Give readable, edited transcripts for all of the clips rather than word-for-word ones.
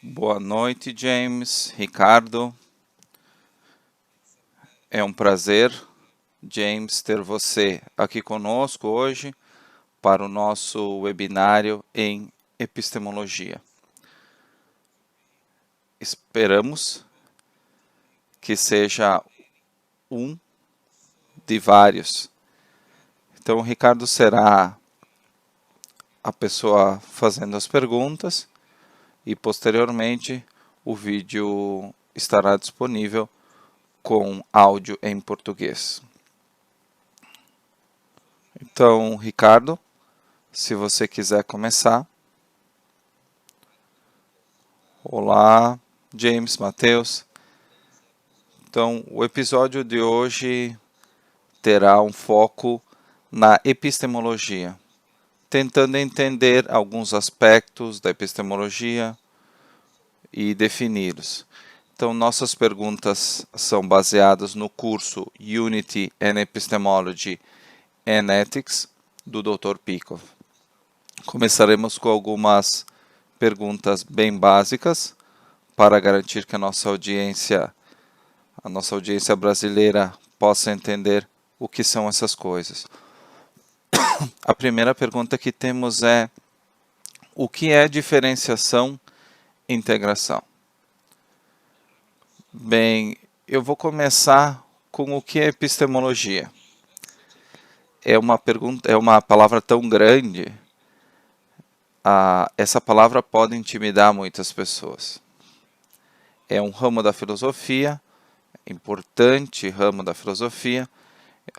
Boa noite, James, Ricardo. É um prazer, James, ter você aqui conosco hoje para o nosso webinário em epistemologia. Esperamos que seja um de vários. Então, o Ricardo será a pessoa fazendo as perguntas e, posteriormente, o vídeo estará disponível com áudio em português. Então, Ricardo, se você quiser começar. Olá, James, Matheus. Então, o episódio de hoje terá um foco na epistemologia, tentando entender alguns aspectos da epistemologia e defini-los. Então, nossas perguntas são baseadas no curso Unity and Epistemology and Ethics, do Dr. Peikoff. Começaremos com algumas perguntas bem básicas para garantir que a nossa audiência brasileira possa entender o que são essas coisas. A primeira pergunta que temos é: o que é diferenciação e integração? Bem, eu vou começar com o que é epistemologia. É uma palavra tão grande. Essa palavra pode intimidar muitas pessoas. É um ramo da filosofia, importante ramo da filosofia,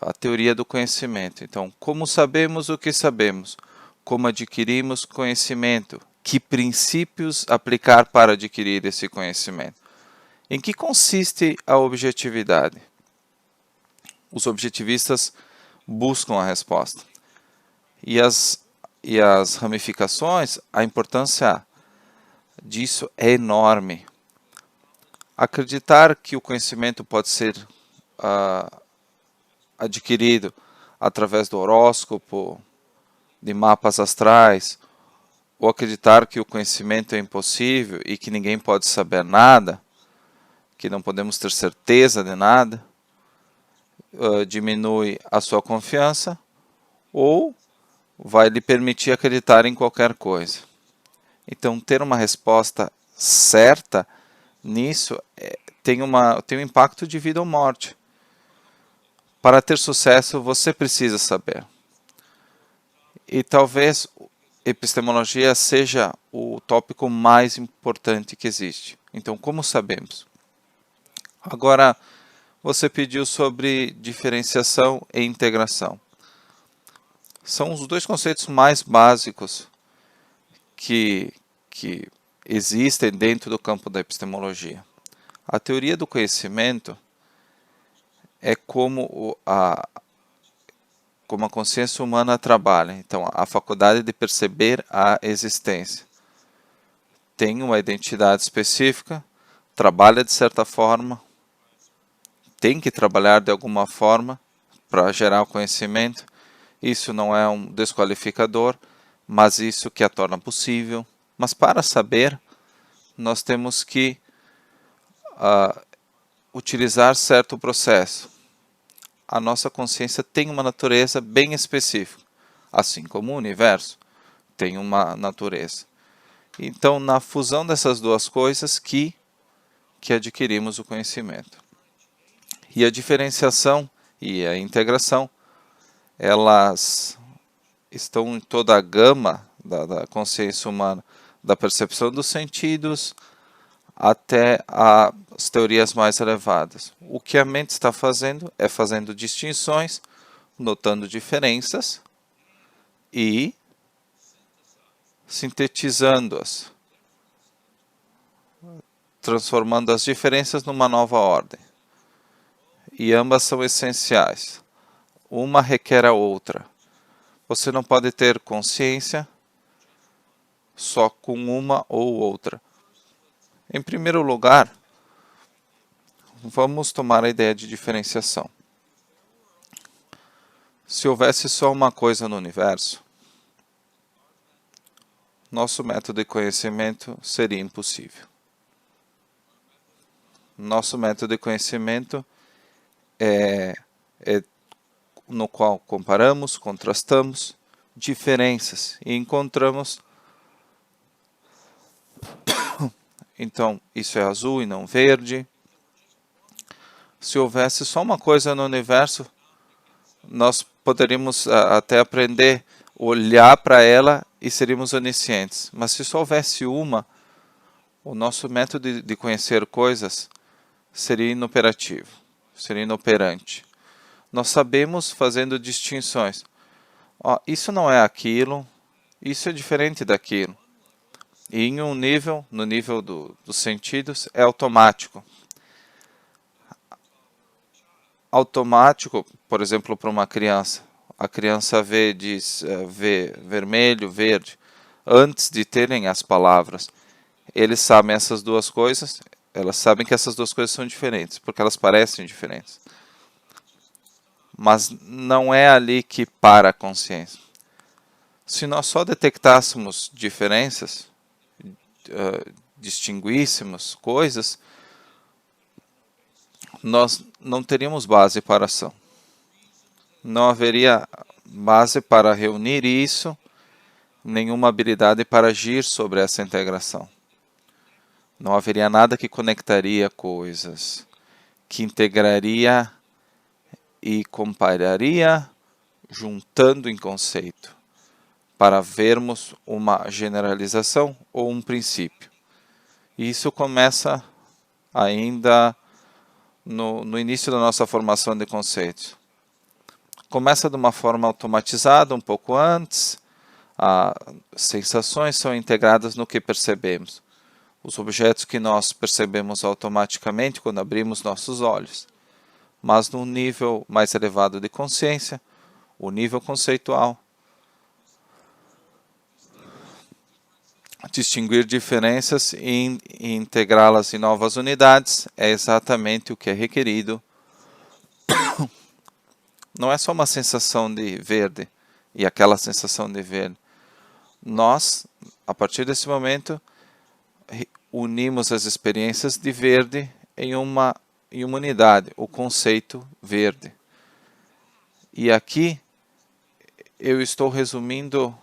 a teoria do conhecimento. Então, como sabemos o que sabemos? Como adquirimos conhecimento? Que princípios aplicar para adquirir esse conhecimento? Em que consiste a objetividade? Os objetivistas buscam a resposta. E as ramificações, a importância disso é enorme. Acreditar que o conhecimento pode ser adquirido através do horóscopo, de mapas astrais, ou acreditar que o conhecimento é impossível e que ninguém pode saber nada, que não podemos ter certeza de nada, diminui a sua confiança ou vai lhe permitir acreditar em qualquer coisa. Então, ter uma resposta certa nisso tem um impacto de vida ou morte. Para ter sucesso, você precisa saber. E talvez epistemologia seja o tópico mais importante que existe. Então, como sabemos? Agora, você pediu sobre diferenciação e integração. São os dois conceitos mais básicos que existem dentro do campo da epistemologia. A teoria do conhecimento é como a consciência humana trabalha. Então, a faculdade de perceber a existência. Tem uma identidade específica, trabalha de certa forma, tem que trabalhar de alguma forma para gerar o conhecimento. Isso não é um desqualificador, mas isso que a torna possível. Mas para saber, nós temos que utilizar certo processo. A nossa consciência tem uma natureza bem específica, assim como o universo tem uma natureza. Então, na fusão dessas duas coisas que adquirimos o conhecimento. E a diferenciação e a integração, elas estão em toda a gama da consciência humana, da percepção dos sentidos até as teorias mais elevadas. O que a mente está fazendo é fazendo distinções, notando diferenças e sintetizando-as, transformando as diferenças numa nova ordem. E ambas são essenciais. Uma requer a outra. Você não pode ter consciência só com uma ou outra. Em primeiro lugar, vamos tomar a ideia de diferenciação. Se houvesse só uma coisa no universo, nosso método de conhecimento seria impossível. Nosso método de conhecimento é no qual comparamos, contrastamos diferenças e encontramos. Então, isso é azul e não verde. Se houvesse só uma coisa no universo, nós poderíamos até aprender, olhar para ela e seríamos oniscientes. Mas se só houvesse uma, o nosso método de conhecer coisas seria inoperativo, seria inoperante. Nós sabemos fazendo distinções. Ó, isso não é aquilo, isso é diferente daquilo. E em um nível, no nível dos sentidos, é automático. Automático, por exemplo, para uma criança. A criança vê vermelho, verde, antes de terem as palavras. Eles sabem essas duas coisas, elas sabem que essas duas coisas são diferentes, porque elas parecem diferentes. Mas não é ali que para a consciência. Se nós só detectássemos diferenças, distinguíssemos coisas, nós não teríamos base para a ação. Não haveria base para reunir isso, nenhuma habilidade para agir sobre essa integração. Não haveria nada que conectaria coisas, que integraria e compararia, juntando em conceito, para vermos uma generalização ou um princípio. E isso começa ainda no início da nossa formação de conceitos. Começa de uma forma automatizada, um pouco antes, as sensações são integradas no que percebemos. Os objetos que nós percebemos automaticamente quando abrimos nossos olhos. Mas num nível mais elevado de consciência, o nível conceitual, distinguir diferenças e integrá-las em novas unidades é exatamente o que é requerido. Não é só uma sensação de verde e aquela sensação de verde. Nós, a partir desse momento, unimos as experiências de verde em uma unidade, o conceito verde. E aqui eu estou resumindo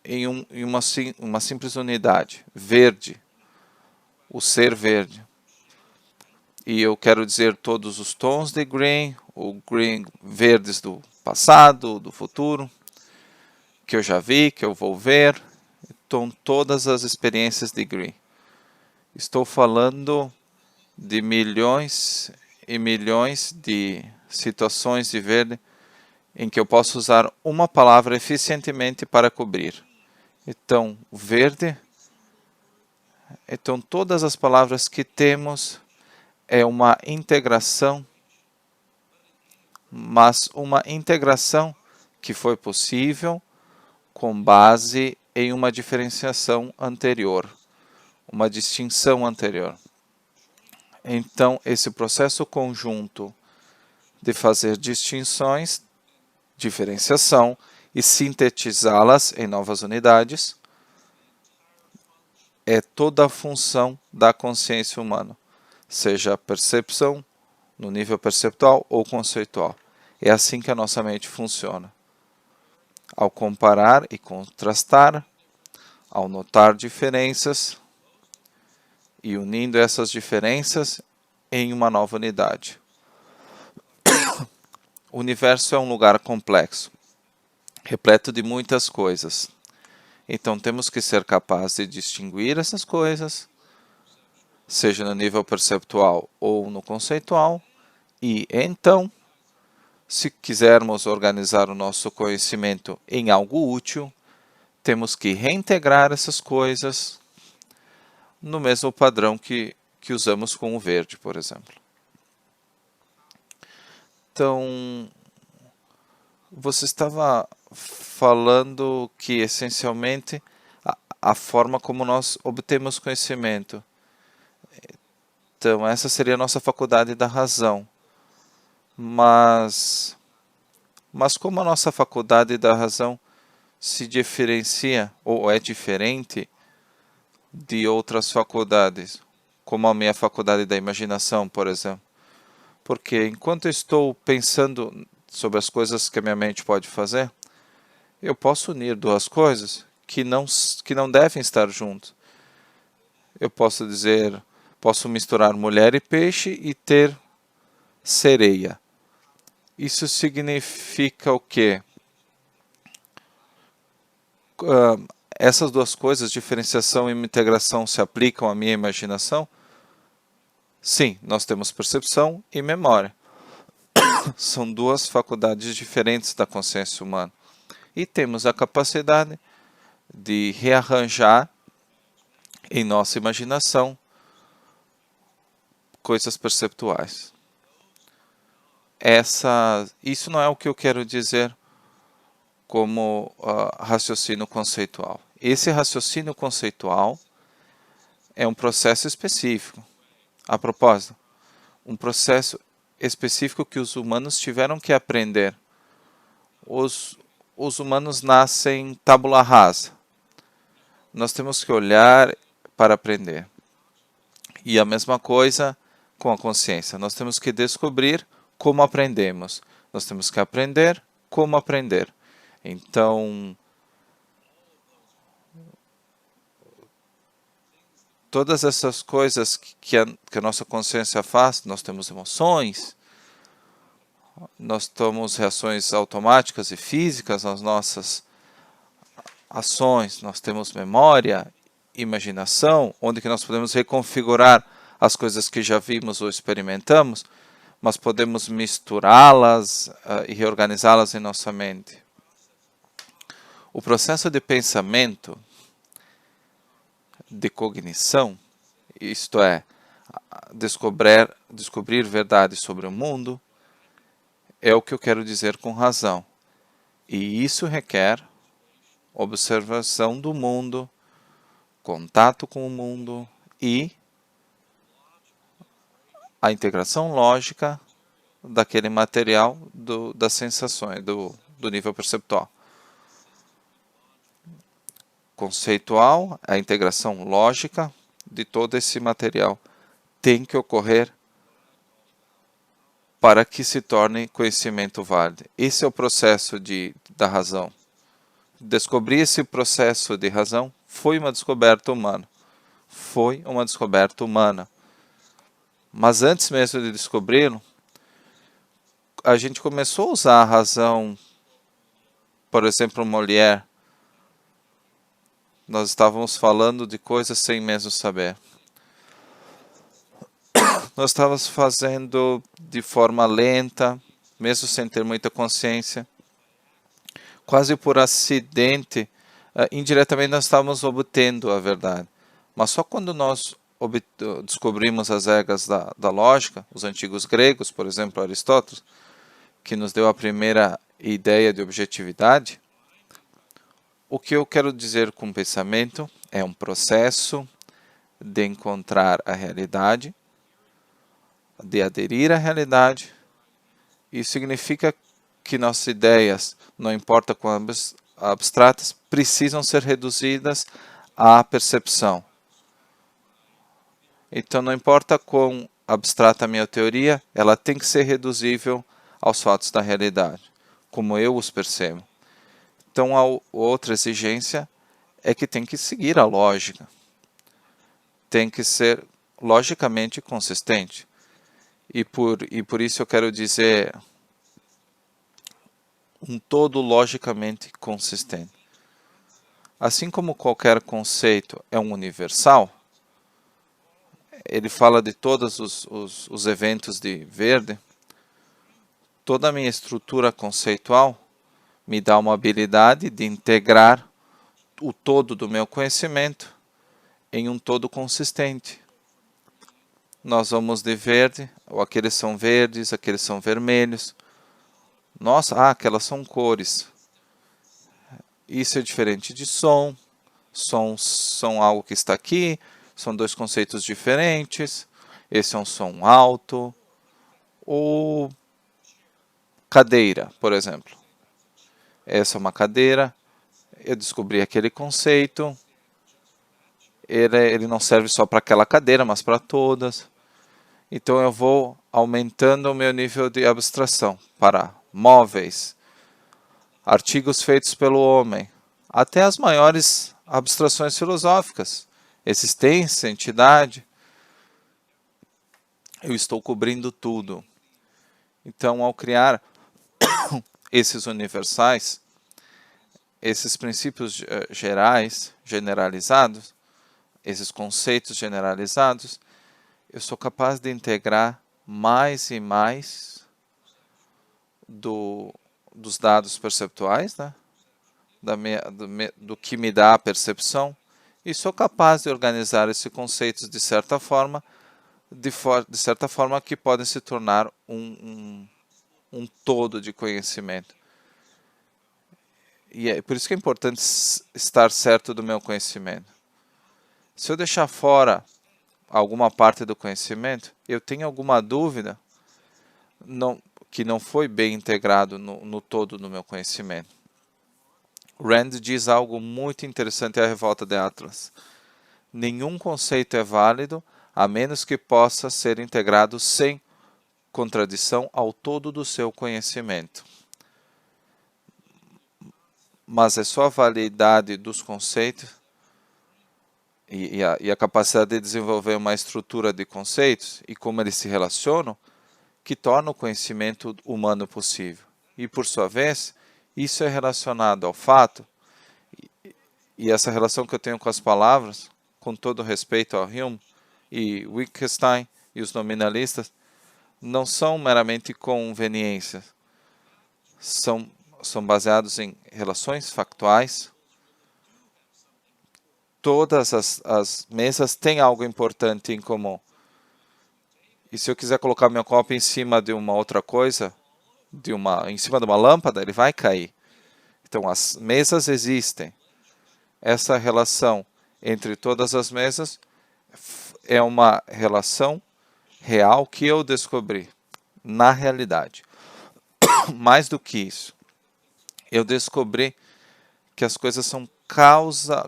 em uma simples unidade, verde, o ser verde. E eu quero dizer todos os tons de green, o green verdes do passado, do futuro, que eu já vi, que eu vou ver. Então, todas as experiências de green. Estou falando de milhões e milhões de situações de verde em que eu posso usar uma palavra eficientemente para cobrir. Então, verde. Então, todas as palavras que temos é uma integração, mas uma integração que foi possível com base em uma diferenciação anterior, uma distinção anterior. Então, esse processo conjunto de fazer distinções, diferenciação e sintetizá-las em novas unidades é toda a função da consciência humana, seja a percepção, no nível perceptual ou conceitual. É assim que a nossa mente funciona. Ao comparar e contrastar, ao notar diferenças e unindo essas diferenças em uma nova unidade. O universo é um lugar complexo, repleto de muitas coisas. Então temos que ser capazes de distinguir essas coisas, seja no nível perceptual ou no conceitual, e então, se quisermos organizar o nosso conhecimento em algo útil, temos que reintegrar essas coisas no mesmo padrão que usamos com o verde, por exemplo. Então, você estava falando que, essencialmente, a forma como nós obtemos conhecimento. Então, essa seria a nossa faculdade da razão. Mas como a nossa faculdade da razão se diferencia, ou é diferente, de outras faculdades, como a minha faculdade da imaginação, por exemplo. Porque enquanto eu estou pensando sobre as coisas que a minha mente pode fazer, eu posso unir duas coisas que não devem estar juntas. Eu posso dizer, posso misturar mulher e peixe e ter sereia. Isso significa o quê? Essas duas coisas, diferenciação e integração, se aplicam à minha imaginação? Sim, nós temos percepção e memória. São duas faculdades diferentes da consciência humana. E temos a capacidade de rearranjar em nossa imaginação coisas perceptuais. Isso não é o que eu quero dizer como raciocínio conceitual. Esse raciocínio conceitual é um processo específico. A propósito, um processo específico que os humanos tiveram que aprender. Os humanos nascem tabula rasa. Nós temos que olhar para aprender. E a mesma coisa com a consciência. Nós temos que descobrir como aprendemos. Nós temos que aprender como aprender. Então, todas essas coisas que a nossa consciência faz, nós temos emoções, nós temos reações automáticas e físicas nas nossas ações, nós temos memória, imaginação, onde que nós podemos reconfigurar as coisas que já vimos ou experimentamos, mas podemos misturá-las e reorganizá-las em nossa mente. O processo de pensamento, de cognição, isto é, descobrir verdades sobre o mundo, é o que eu quero dizer com razão. E isso requer observação do mundo, contato com o mundo e a integração lógica daquele material das sensações, do nível perceptual. Conceitual, a integração lógica de todo esse material tem que ocorrer para que se torne conhecimento válido. Esse é o processo da razão. Descobrir esse processo de razão foi uma descoberta humana. Foi uma descoberta humana. Mas antes mesmo de descobri-lo, a gente começou a usar a razão. Por exemplo, Molière. Nós estávamos falando de coisas sem mesmo saber. Nós estávamos fazendo de forma lenta, mesmo sem ter muita consciência. Quase por acidente, indiretamente nós estávamos obtendo a verdade. Mas só quando nós descobrimos as regras da lógica, os antigos gregos, por exemplo, Aristóteles, que nos deu a primeira ideia de objetividade, o que eu quero dizer com pensamento é um processo de encontrar a realidade, de aderir à realidade. Isso significa que nossas ideias, não importa quão abstratas, precisam ser reduzidas à percepção. Então, não importa quão abstrata a minha teoria, ela tem que ser reduzível aos fatos da realidade, como eu os percebo. Então, a outra exigência é que tem que seguir a lógica. Tem que ser logicamente consistente. E por isso eu quero dizer um todo logicamente consistente. Assim como qualquer conceito é um universal, ele fala de todos os eventos de verde, toda a minha estrutura conceitual me dá uma habilidade de integrar o todo do meu conhecimento em um todo consistente. Nós vamos de verde, ou aqueles são verdes, aqueles são vermelhos. Nossa, aquelas são cores. Isso é diferente de som. Sons são algo que está aqui, são dois conceitos diferentes. Esse é um som alto. Ou cadeira, por exemplo. Essa é uma cadeira. Eu descobri aquele conceito. ele não serve só para aquela cadeira, mas para todas. Então eu vou aumentando o meu nível de abstração para móveis, artigos feitos pelo homem, até as maiores abstrações filosóficas, existência, entidade. Eu estou cobrindo tudo. Então, ao criar esses universais, esses princípios gerais, generalizados, esses conceitos generalizados, eu sou capaz de integrar mais e mais dos dados perceptuais, né? Do que me dá a percepção, e sou capaz de organizar esses conceitos de certa forma, de certa forma que podem se tornar um todo de conhecimento. E é por isso que é importante estar certo do meu conhecimento. Se eu deixar fora alguma parte do conhecimento, eu tenho alguma dúvida que não foi bem integrado no todo do meu conhecimento. Rand diz algo muito interessante à revolta de Atlas. Nenhum conceito é válido a menos que possa ser integrado sem contradição ao todo do seu conhecimento. Mas é só a validade dos conceitos e a capacidade de desenvolver uma estrutura de conceitos e como eles se relacionam que torna o conhecimento humano possível. E, por sua vez, isso é relacionado ao fato, e essa relação que eu tenho com as palavras, com todo respeito ao Hume e Wittgenstein e os nominalistas, não são meramente conveniências, são baseados em relações factuais. Todas as mesas têm algo importante em comum. E se eu quiser colocar meu copo em cima de uma outra coisa, em cima de uma lâmpada, ele vai cair. Então, as mesas existem. Essa relação entre todas as mesas é uma relação real que eu descobri na realidade. Mais do que isso, eu descobri que as coisas são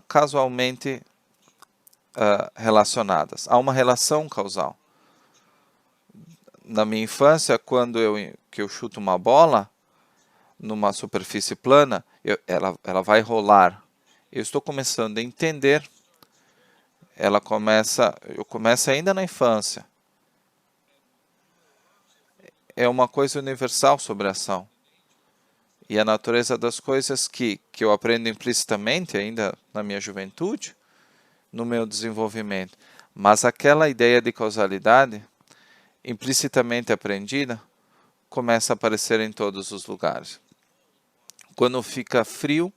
casualmente relacionadas. Há uma relação causal. Na minha infância, quando eu chuto uma bola numa superfície plana, ela vai rolar. Eu estou começando a entender. Eu começo ainda na infância. É uma coisa universal sobre a ação. E a natureza das coisas que eu aprendo implicitamente ainda na minha juventude, no meu desenvolvimento. Mas aquela ideia de causalidade, implicitamente aprendida, começa a aparecer em todos os lugares. Quando fica frio,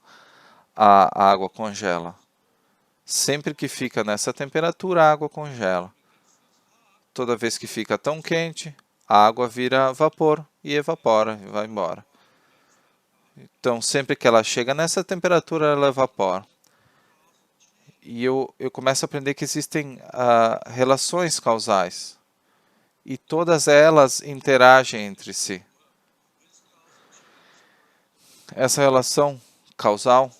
a água congela. Sempre que fica nessa temperatura, a água congela. Toda vez que fica tão quente, a água vira vapor e evapora e vai embora. Então, sempre que ela chega nessa temperatura, ela evapora. E eu começo a aprender que existem relações causais. E todas elas interagem entre si. Essa relação causal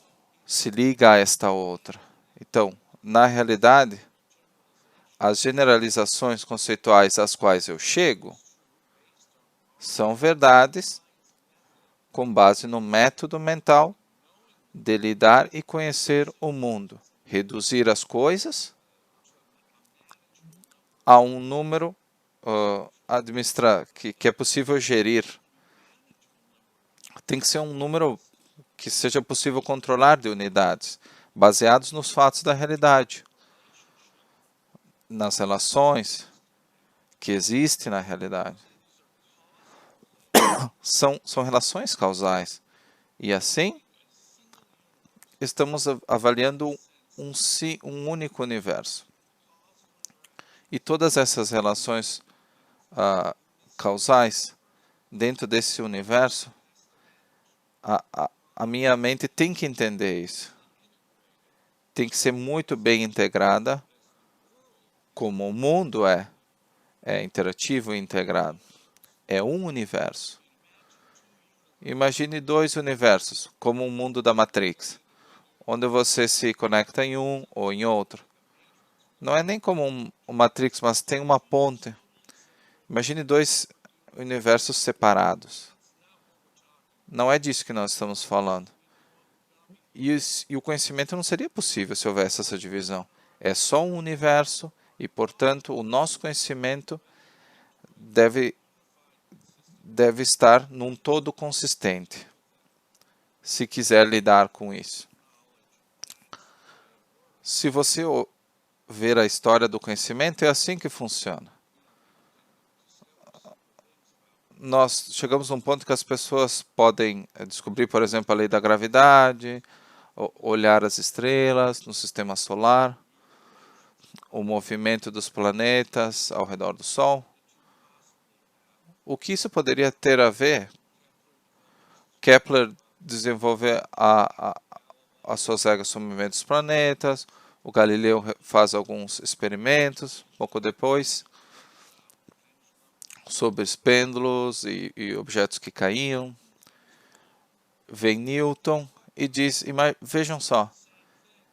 se liga a esta outra. Então, na realidade, as generalizações conceituais às quais eu chego são verdades com base no método mental de lidar e conhecer o mundo. Reduzir as coisas a um número que é possível gerir. Tem que ser um número que seja possível controlar de unidades, baseados nos fatos da realidade, nas relações que existem na realidade. São relações causais. E assim, estamos avaliando um único universo. E todas essas relações causais dentro desse universo, a minha mente tem que entender isso. Tem que ser muito bem integrada, como o mundo é interativo e integrado. É um universo. Imagine dois universos, como um mundo da Matrix, onde você se conecta em um ou em outro. Não é nem como um Matrix, mas tem uma ponte. Imagine dois universos separados. Não é disso que nós estamos falando. E o conhecimento não seria possível se houvesse essa divisão. É só um universo e, portanto, o nosso conhecimento deve estar num todo consistente, se quiser lidar com isso. Se você ver a história do conhecimento, é assim que funciona. Nós chegamos a um ponto que as pessoas podem descobrir, por exemplo, a lei da gravidade, olhar as estrelas no sistema solar, o movimento dos planetas ao redor do Sol. O que isso poderia ter a ver? Kepler desenvolve as suas regras sobre o movimento dos planetas, o Galileu faz alguns experimentos, pouco depois, sobre os pêndulos e objetos que caíam. Vem Newton e diz, vejam só,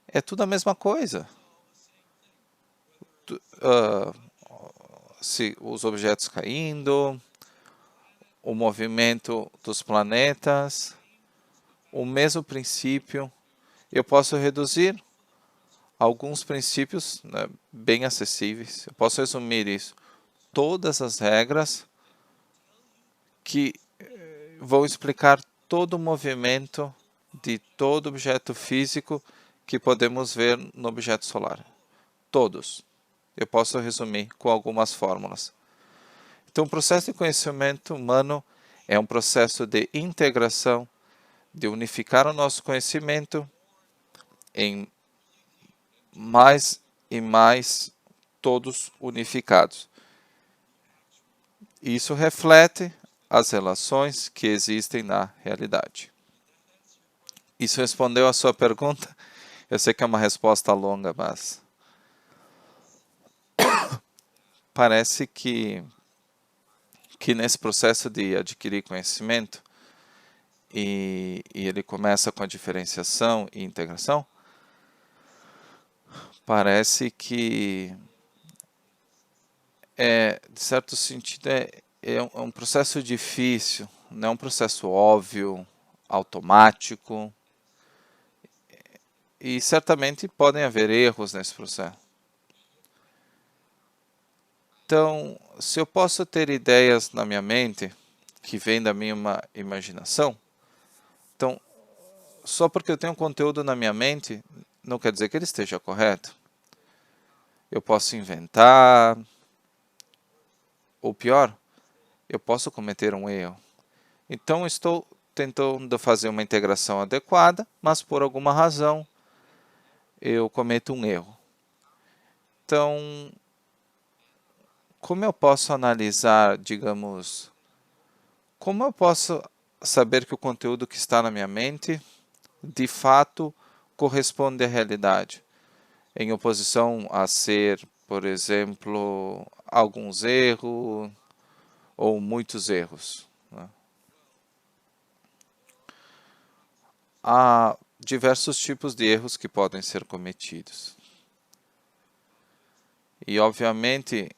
é tudo a mesma coisa. Se os objetos caindo, o movimento dos planetas, o mesmo princípio. Eu posso reduzir alguns princípios, né, bem acessíveis. Eu posso resumir isso. Todas as regras que vão explicar todo o movimento de todo objeto físico que podemos ver no objeto solar. Todos. Eu posso resumir com algumas fórmulas. Então, o processo de conhecimento humano é um processo de integração, de unificar o nosso conhecimento em mais e mais todos unificados. Isso reflete as relações que existem na realidade. Isso respondeu a sua pergunta? Eu sei que é uma resposta longa, mas parece que nesse processo de adquirir conhecimento, e ele começa com a diferenciação e integração, parece que, de certo sentido, é um processo difícil, não é um processo óbvio, automático, e certamente podem haver erros nesse processo. Então, se eu posso ter ideias na minha mente que vêm da minha imaginação, então, só porque eu tenho conteúdo na minha mente, não quer dizer que ele esteja correto. Eu posso inventar, ou pior, eu posso cometer um erro. Então, estou tentando fazer uma integração adequada, mas por alguma razão eu cometo um erro. Então, como eu posso analisar, digamos, como eu posso saber que o conteúdo que está na minha mente de fato corresponde à realidade, em oposição a ser, por exemplo, alguns erros ou muitos erros, né? Há diversos tipos de erros que podem ser cometidos. E, obviamente,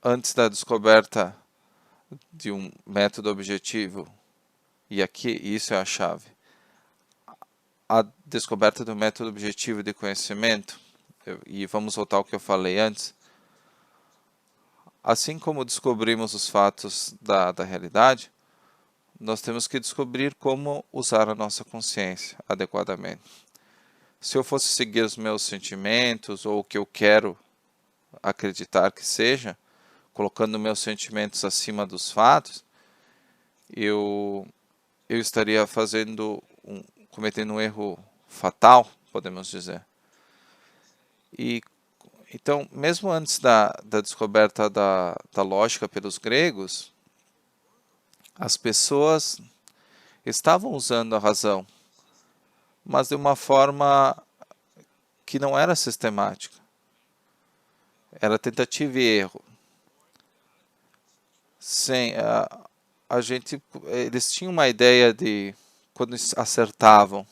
antes da descoberta de um método objetivo, e aqui isso é a chave, a descoberta do método objetivo de conhecimento, e vamos voltar ao que eu falei antes, assim como descobrimos os fatos da realidade, nós temos que descobrir como usar a nossa consciência adequadamente. Se eu fosse seguir os meus sentimentos ou o que eu quero acreditar que seja, colocando meus sentimentos acima dos fatos, eu estaria cometendo um erro fatal, podemos dizer. E então, mesmo antes da descoberta da lógica pelos gregos, as pessoas estavam usando a razão, mas de uma forma que não era sistemática. Era tentativa e erro. Sim, eles tinham uma ideia de quando acertavam,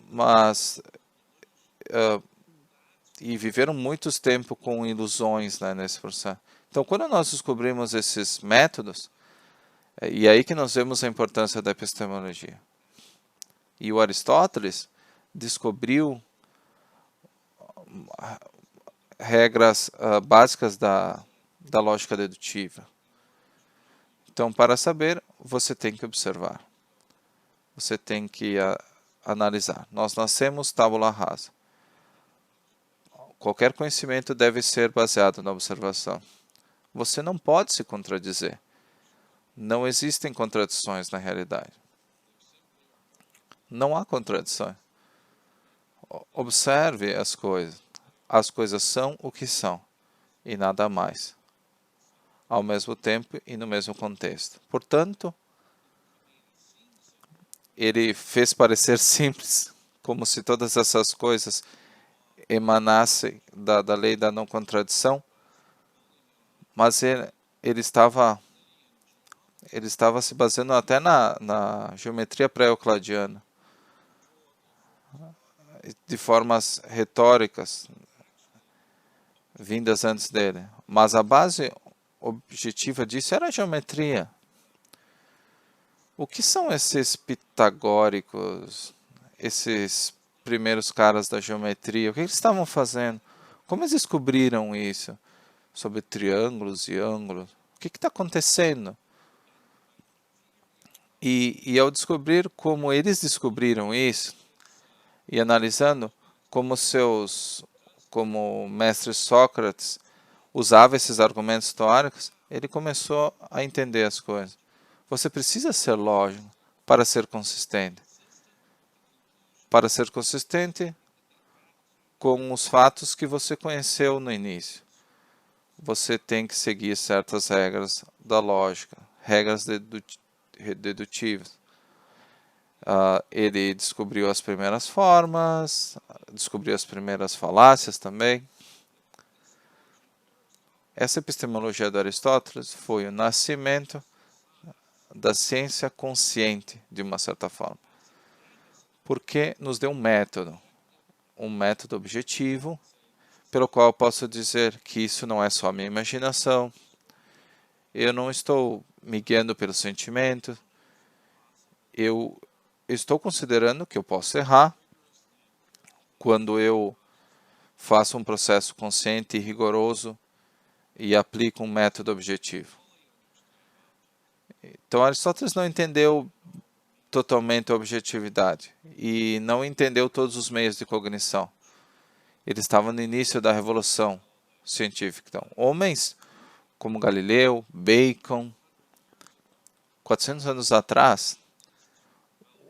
mas e viveram muitos tempos com ilusões, né, nesse processo. Então, quando nós descobrimos esses métodos, e aí que nós vemos a importância da epistemologia. E o Aristóteles descobriu regras básicas da lógica dedutiva. Então, para saber, você tem que observar. Você tem que analisar. Nós nascemos tábula rasa. Qualquer conhecimento deve ser baseado na observação. Você não pode se contradizer. Não existem contradições na realidade. Não há contradição. Observe as coisas. As coisas são o que são, e nada mais, ao mesmo tempo e no mesmo contexto. Portanto, ele fez parecer simples, como se todas essas coisas emanassem da lei da não contradição, mas ele estava se baseando até na geometria pré-euclidiana, de formas retóricas vindas antes dele. Mas a base objetiva disso era a geometria. O que são esses pitagóricos, esses primeiros caras da geometria? O que eles estavam fazendo? Como eles descobriram isso? Sobre triângulos e ângulos? O que está acontecendo? E ao descobrir como eles descobriram isso, e analisando como mestre Sócrates usava esses argumentos teóricos, ele começou a entender as coisas. Você precisa ser lógico para ser consistente. Para ser consistente com os fatos que você conheceu no início. Você tem que seguir certas regras da lógica, regras dedutivas. Ele descobriu as primeiras formas, descobriu as primeiras falácias também. Essa epistemologia de Aristóteles foi o nascimento da ciência consciente, de uma certa forma. Porque nos deu um método objetivo, pelo qual eu posso dizer que isso não é só a minha imaginação, eu não estou me guiando pelo sentimento, eu estou considerando que eu posso errar quando eu faço um processo consciente e rigoroso e aplico um método objetivo. Então, Aristóteles não entendeu totalmente a objetividade e não entendeu todos os meios de cognição. Ele estava no início da revolução científica. Então, homens como Galileu, Bacon, 400 anos atrás,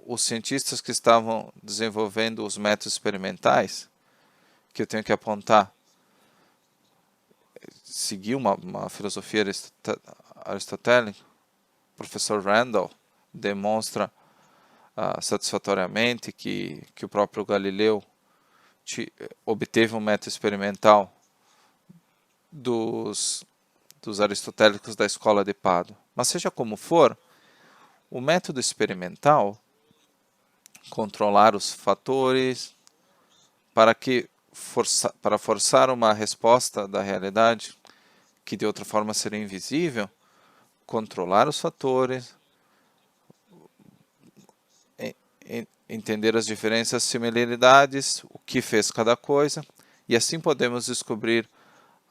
os cientistas que estavam desenvolvendo os métodos experimentais, que eu tenho que apontar, seguir uma filosofia aristotélica, o professor Randall demonstra satisfatoriamente que o próprio Galileu obteve um método experimental dos aristotélicos da escola de Pádua. Mas seja como for, o método experimental, controlar os fatores para forçar uma resposta da realidade que de outra forma seria invisível, controlar os fatores, entender as diferenças, similaridades, o que fez cada coisa, e assim podemos descobrir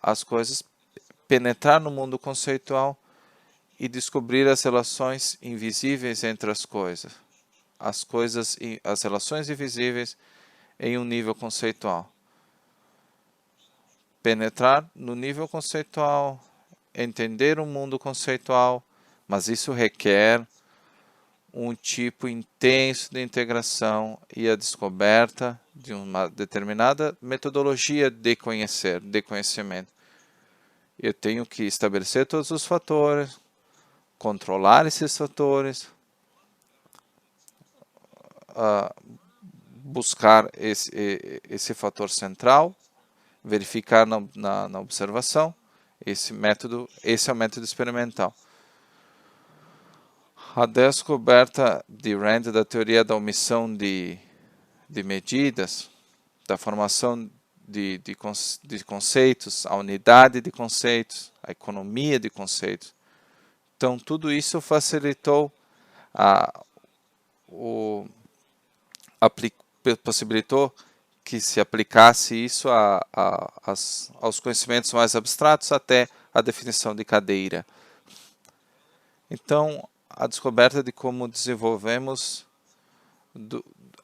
as coisas, penetrar no mundo conceitual e descobrir as relações invisíveis entre as coisas, as relações invisíveis em um nível conceitual. Penetrar no nível conceitual, entender o mundo conceitual, mas isso requer um tipo intenso de integração e a descoberta de uma determinada metodologia de conhecimento. Eu tenho que estabelecer todos os fatores, controlar esses fatores, buscar esse fator central, verificar na observação. Esse é o método experimental. A descoberta de Rand da teoria da omissão de medidas, da formação de conceitos, a unidade de conceitos, a economia de conceitos. Então, tudo isso facilitou, possibilitou que se aplicasse isso aos conhecimentos mais abstratos até a definição de cadeira. Então, a descoberta de como desenvolvemos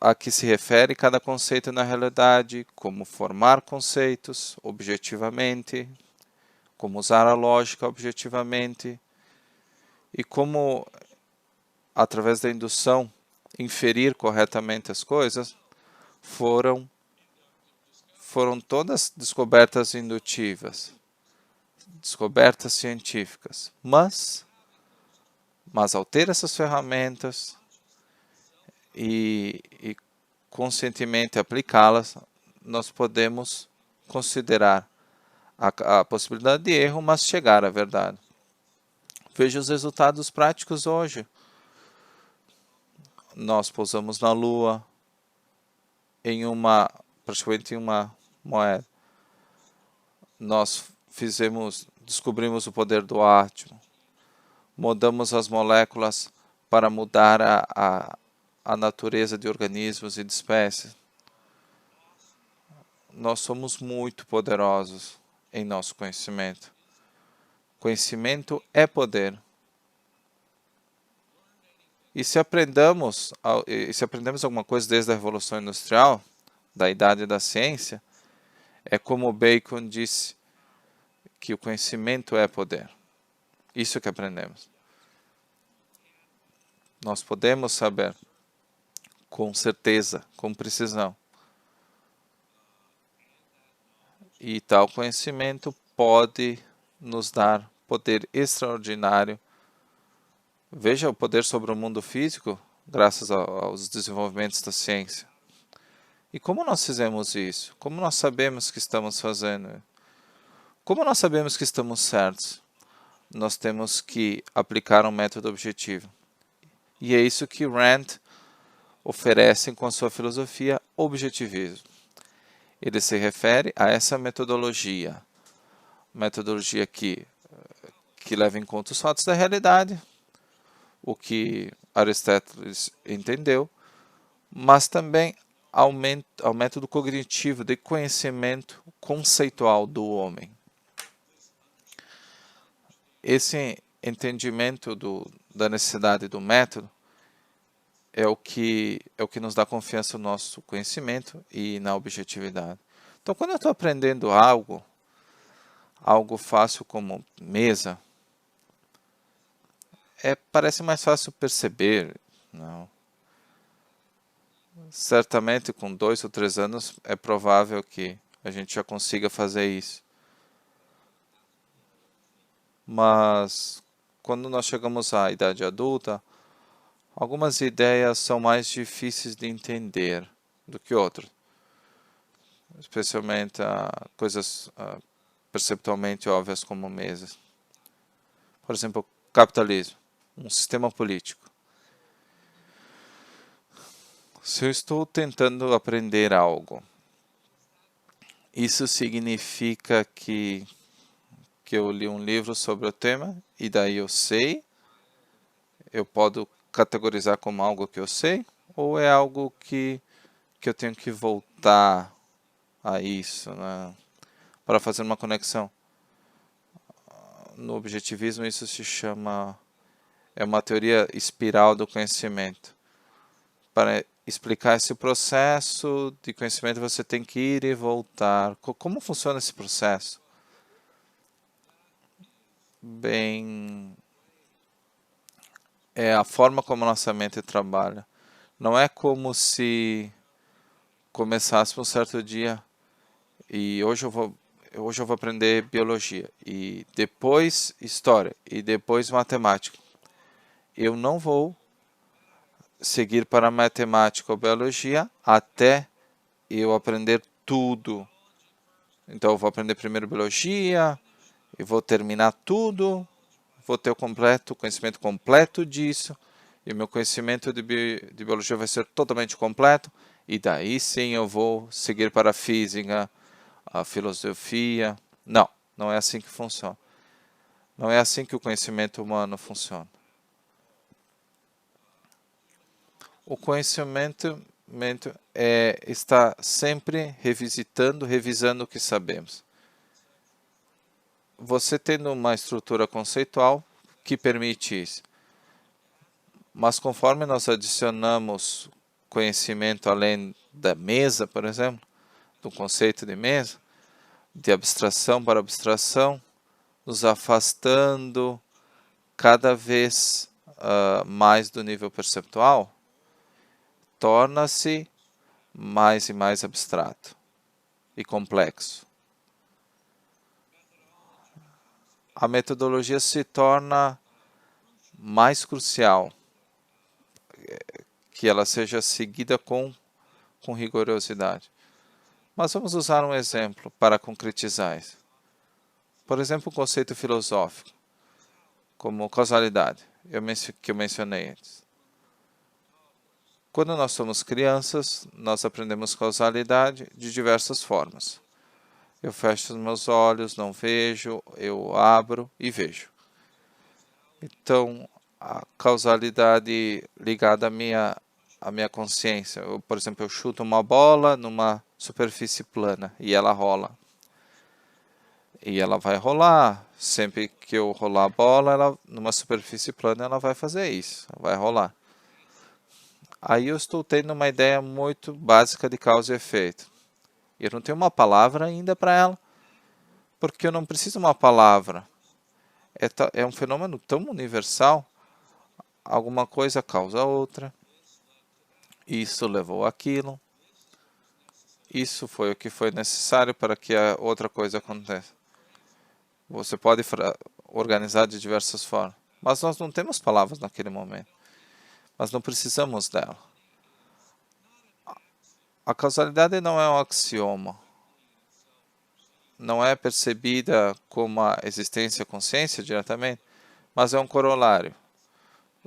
a que se refere cada conceito na realidade, como formar conceitos objetivamente, como usar a lógica objetivamente e como, através da indução, inferir corretamente as coisas, foram todas descobertas indutivas, descobertas científicas. Mas ao ter essas ferramentas e conscientemente aplicá-las, nós podemos considerar a possibilidade de erro, mas chegar à verdade. Veja os resultados práticos hoje. Nós pousamos na Lua praticamente em uma moeda. Nós descobrimos o poder do átomo. Mudamos as moléculas para mudar a natureza de organismos e de espécies. Nós somos muito poderosos em nosso conhecimento. Conhecimento é poder. E se aprendemos alguma coisa desde a Revolução Industrial, da Idade da Ciência, é como Bacon disse, que o conhecimento é poder. Isso que aprendemos. Nós podemos saber com certeza, com precisão. E tal conhecimento pode nos dar poder extraordinário. Veja o poder sobre o mundo físico, graças aos desenvolvimentos da ciência. E como nós fizemos isso? Como nós sabemos que estamos fazendo? Como nós sabemos que estamos certos? Nós temos que aplicar um método objetivo. E é isso que Rand oferece com a sua filosofia objetivismo. Ele se refere a essa metodologia que leva em conta os fatos da realidade, o que Aristóteles entendeu, mas também ao método cognitivo de conhecimento conceitual do homem. Esse entendimento da necessidade do método é o que nos dá confiança no nosso conhecimento e na objetividade. Então, quando eu estou aprendendo algo fácil como mesa, parece mais fácil perceber. Não? Certamente, com 2 ou 3 anos, é provável que a gente já consiga fazer isso. Mas, quando nós chegamos à idade adulta, algumas ideias são mais difíceis de entender do que outras, especialmente coisas perceptualmente óbvias como mesas. Por exemplo, capitalismo, um sistema político. Se eu estou tentando aprender algo, isso significa que eu li um livro sobre o tema e daí eu sei, eu posso categorizar como algo que eu sei, ou é algo que eu tenho que voltar a isso, né, para fazer uma conexão? No objetivismo isso se chama, é uma teoria espiral do conhecimento. Para explicar esse processo de conhecimento você tem que ir e voltar. Como funciona esse processo? Bem, é a forma como nossa mente trabalha. Não é como se começássemos um certo dia e hoje eu vou aprender biologia e depois história e depois matemática. Eu não vou seguir para matemática ou biologia até eu aprender tudo. Então eu vou aprender primeiro biologia, eu vou terminar tudo, vou ter o conhecimento completo disso, e o meu conhecimento de biologia vai ser totalmente completo, e daí sim eu vou seguir para a física, a filosofia. Não, não é assim que funciona. Não é assim que o conhecimento humano funciona. O conhecimento está sempre revisando o que sabemos. Você tendo uma estrutura conceitual que permite isso. Mas conforme nós adicionamos conhecimento além da mesa, por exemplo, do conceito de mesa, de abstração para abstração, nos afastando cada vez mais do nível perceptual, torna-se mais e mais abstrato e complexo. A metodologia se torna mais crucial, que ela seja seguida com rigorosidade. Mas vamos usar um exemplo para concretizar isso. Por exemplo, o conceito filosófico, como causalidade, que eu mencionei antes. Quando nós somos crianças, nós aprendemos causalidade de diversas formas. Eu fecho os meus olhos, não vejo, eu abro e vejo. Então, a causalidade ligada à minha consciência. Por exemplo, eu chuto uma bola numa superfície plana e ela rola. E ela vai rolar. Sempre que eu rolar a bola, numa superfície plana, ela vai fazer isso, vai rolar. Aí eu estou tendo uma ideia muito básica de causa e efeito. Eu não tenho uma palavra ainda para ela, porque eu não preciso de uma palavra. É um fenômeno tão universal, alguma coisa causa outra, isso levou àquilo, isso foi o que foi necessário para que a outra coisa aconteça. Você pode organizar de diversas formas, mas nós não temos palavras naquele momento, mas não precisamos dela. A causalidade não é um axioma, não é percebida como a existência e a consciência diretamente, mas é um corolário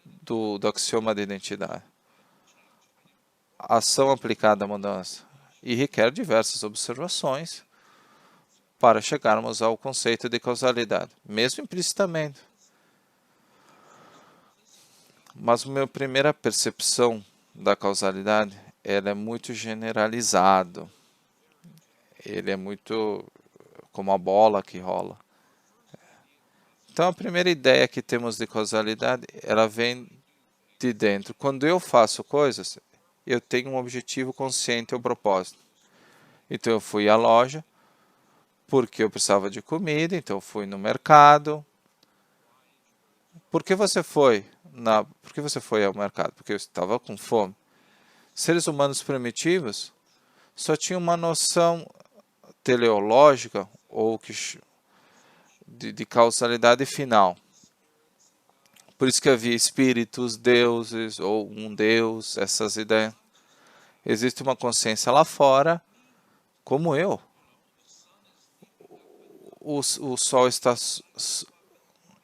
do axioma de identidade. A ação aplicada à mudança e requer diversas observações para chegarmos ao conceito de causalidade, mesmo implicitamente. Mas a minha primeira percepção da causalidade, ela é muito generalizado. Ele é muito como a bola que rola. Então a primeira ideia que temos de causalidade, ela vem de dentro. Quando eu faço coisas, eu tenho um objetivo consciente ou propósito. Então eu fui à loja porque eu precisava de comida, então eu fui no mercado. Por que você foi ao mercado? Porque eu estava com fome. Seres humanos primitivos só tinham uma noção teleológica ou de causalidade final. Por isso que havia espíritos, deuses ou um deus, essas ideias. Existe uma consciência lá fora, como eu. O sol está...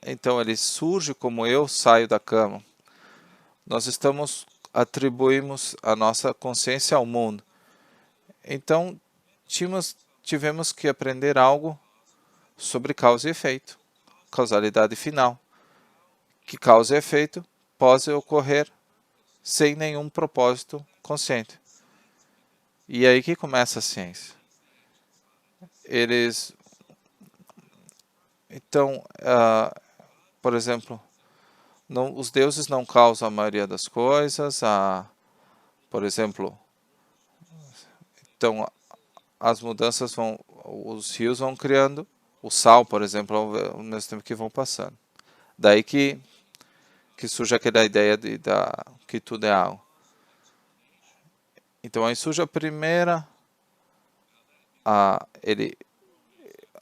Então ele surge como eu saio da cama. Nós atribuímos a nossa consciência ao mundo. Então tivemos que aprender algo sobre causa e efeito, causalidade final. Que causa e efeito pode ocorrer sem nenhum propósito consciente. E aí que começa a ciência. Então, por exemplo, os deuses não causam a maioria das coisas. Por exemplo, então as mudanças os rios vão criando, o sal, por exemplo, ao mesmo tempo que vão passando. Daí que surge aquela ideia que tudo é água. Então aí surge a primeira,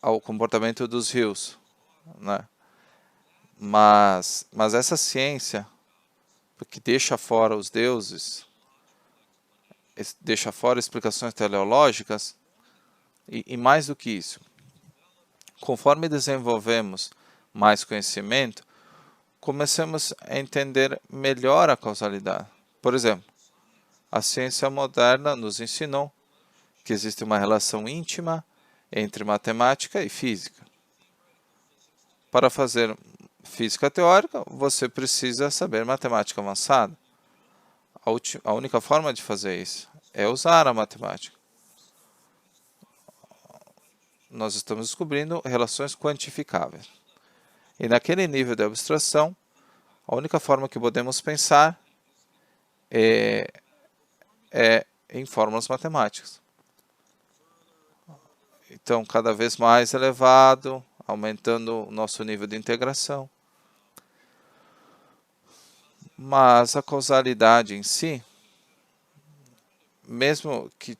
ao comportamento dos rios, né? Mas essa ciência, que deixa fora os deuses, deixa fora explicações teleológicas, e mais do que isso, conforme desenvolvemos mais conhecimento, começamos a entender melhor a causalidade. Por exemplo, a ciência moderna nos ensinou que existe uma relação íntima entre matemática e física. Para fazer física teórica, você precisa saber matemática avançada. A única forma de fazer isso é usar a matemática. Nós estamos descobrindo relações quantificáveis. E naquele nível de abstração, a única forma que podemos pensar é em fórmulas matemáticas. Então, cada vez mais elevado, aumentando o nosso nível de integração. Mas a causalidade em si, mesmo que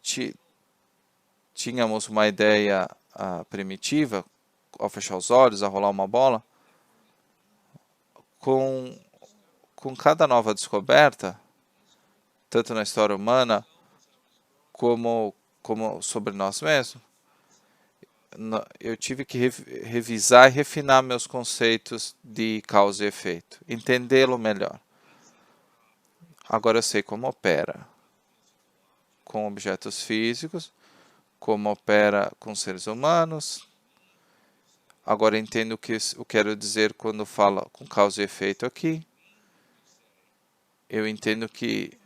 tínhamos uma ideia primitiva, ao fechar os olhos, a rolar uma bola, com cada nova descoberta, tanto na história humana como sobre nós mesmos, eu tive que revisar e refinar meus conceitos de causa e efeito, entendê-lo melhor. Agora eu sei como opera com objetos físicos, como opera com seres humanos. Agora eu entendo o que eu quero dizer quando falo com causa e efeito aqui. Eu entendo que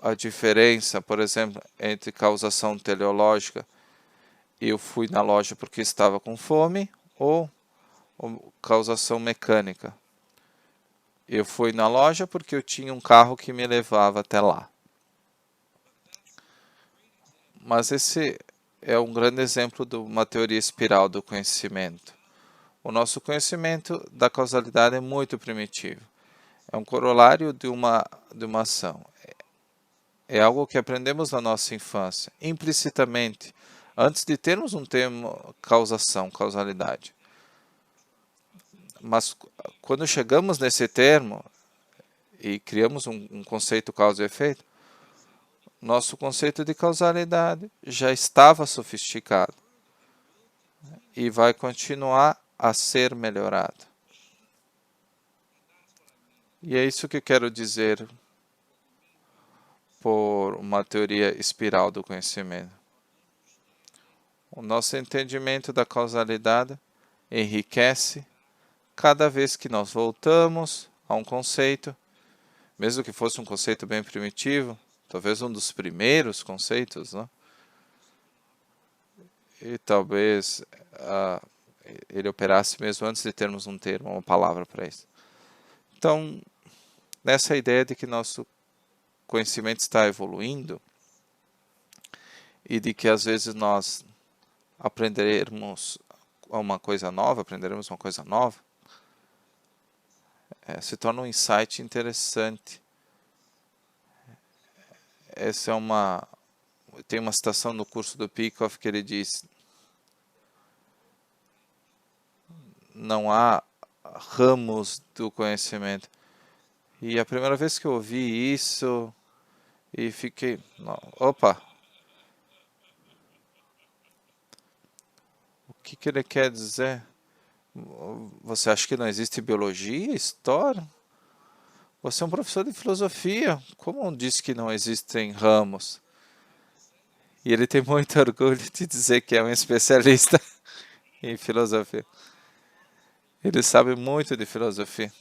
a diferença, por exemplo, entre causação teleológica, eu fui na loja porque estava com fome, ou causação mecânica, eu fui na loja porque eu tinha um carro que me levava até lá. Mas esse é um grande exemplo de uma teoria espiral do conhecimento. O nosso conhecimento da causalidade é muito primitivo. É um corolário de uma ação. É algo que aprendemos na nossa infância, implicitamente, antes de termos um termo causação, causalidade. Mas quando chegamos nesse termo e criamos um conceito causa e efeito, nosso conceito de causalidade já estava sofisticado e vai continuar a ser melhorado. E é isso que eu quero dizer por uma teoria espiral do conhecimento. O nosso entendimento da causalidade enriquece cada vez que nós voltamos a um conceito, mesmo que fosse um conceito bem primitivo, talvez um dos primeiros conceitos, né? E talvez ele operasse mesmo antes de termos um termo, uma palavra para isso. Então, nessa ideia de que nosso conhecimento está evoluindo e de que às vezes nós aprenderemos uma coisa nova, se torna um insight interessante. Tem uma citação no curso do Peikoff que ele diz: não há ramos do conhecimento. E a primeira vez que eu ouvi isso, e fiquei, opa, o que ele quer dizer? Você acha que não existe biologia, história? Você é um professor de filosofia, como diz que não existem ramos? E ele tem muito orgulho de dizer que é um especialista em filosofia. Ele sabe muito de filosofia.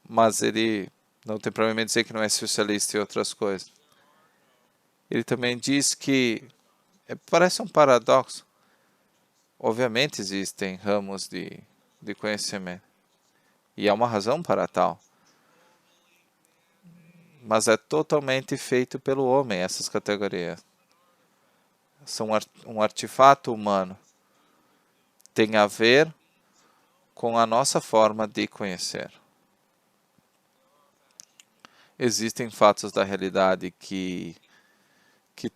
Mas ele não tem problema em dizer que não é especialista em outras coisas. Ele também diz que parece um paradoxo. Obviamente existem ramos de conhecimento. E há uma razão para tal. Mas é totalmente feito pelo homem, essas categorias. São um artefato humano. Tem a ver com a nossa forma de conhecer. Existem fatos da realidade que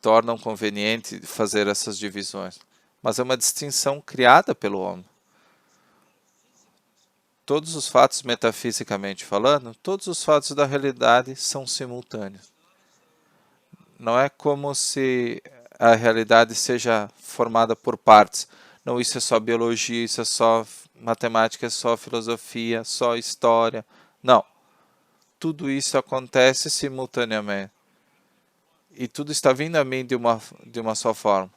tornam conveniente fazer essas divisões, mas é uma distinção criada pelo homem. Todos os fatos, metafisicamente falando, todos os fatos da realidade são simultâneos. Não é como se a realidade seja formada por partes. Não, isso é só biologia, isso é só matemática, é só filosofia, só história. Não. Tudo isso acontece simultaneamente. e tudo está vindo a mim de uma só forma.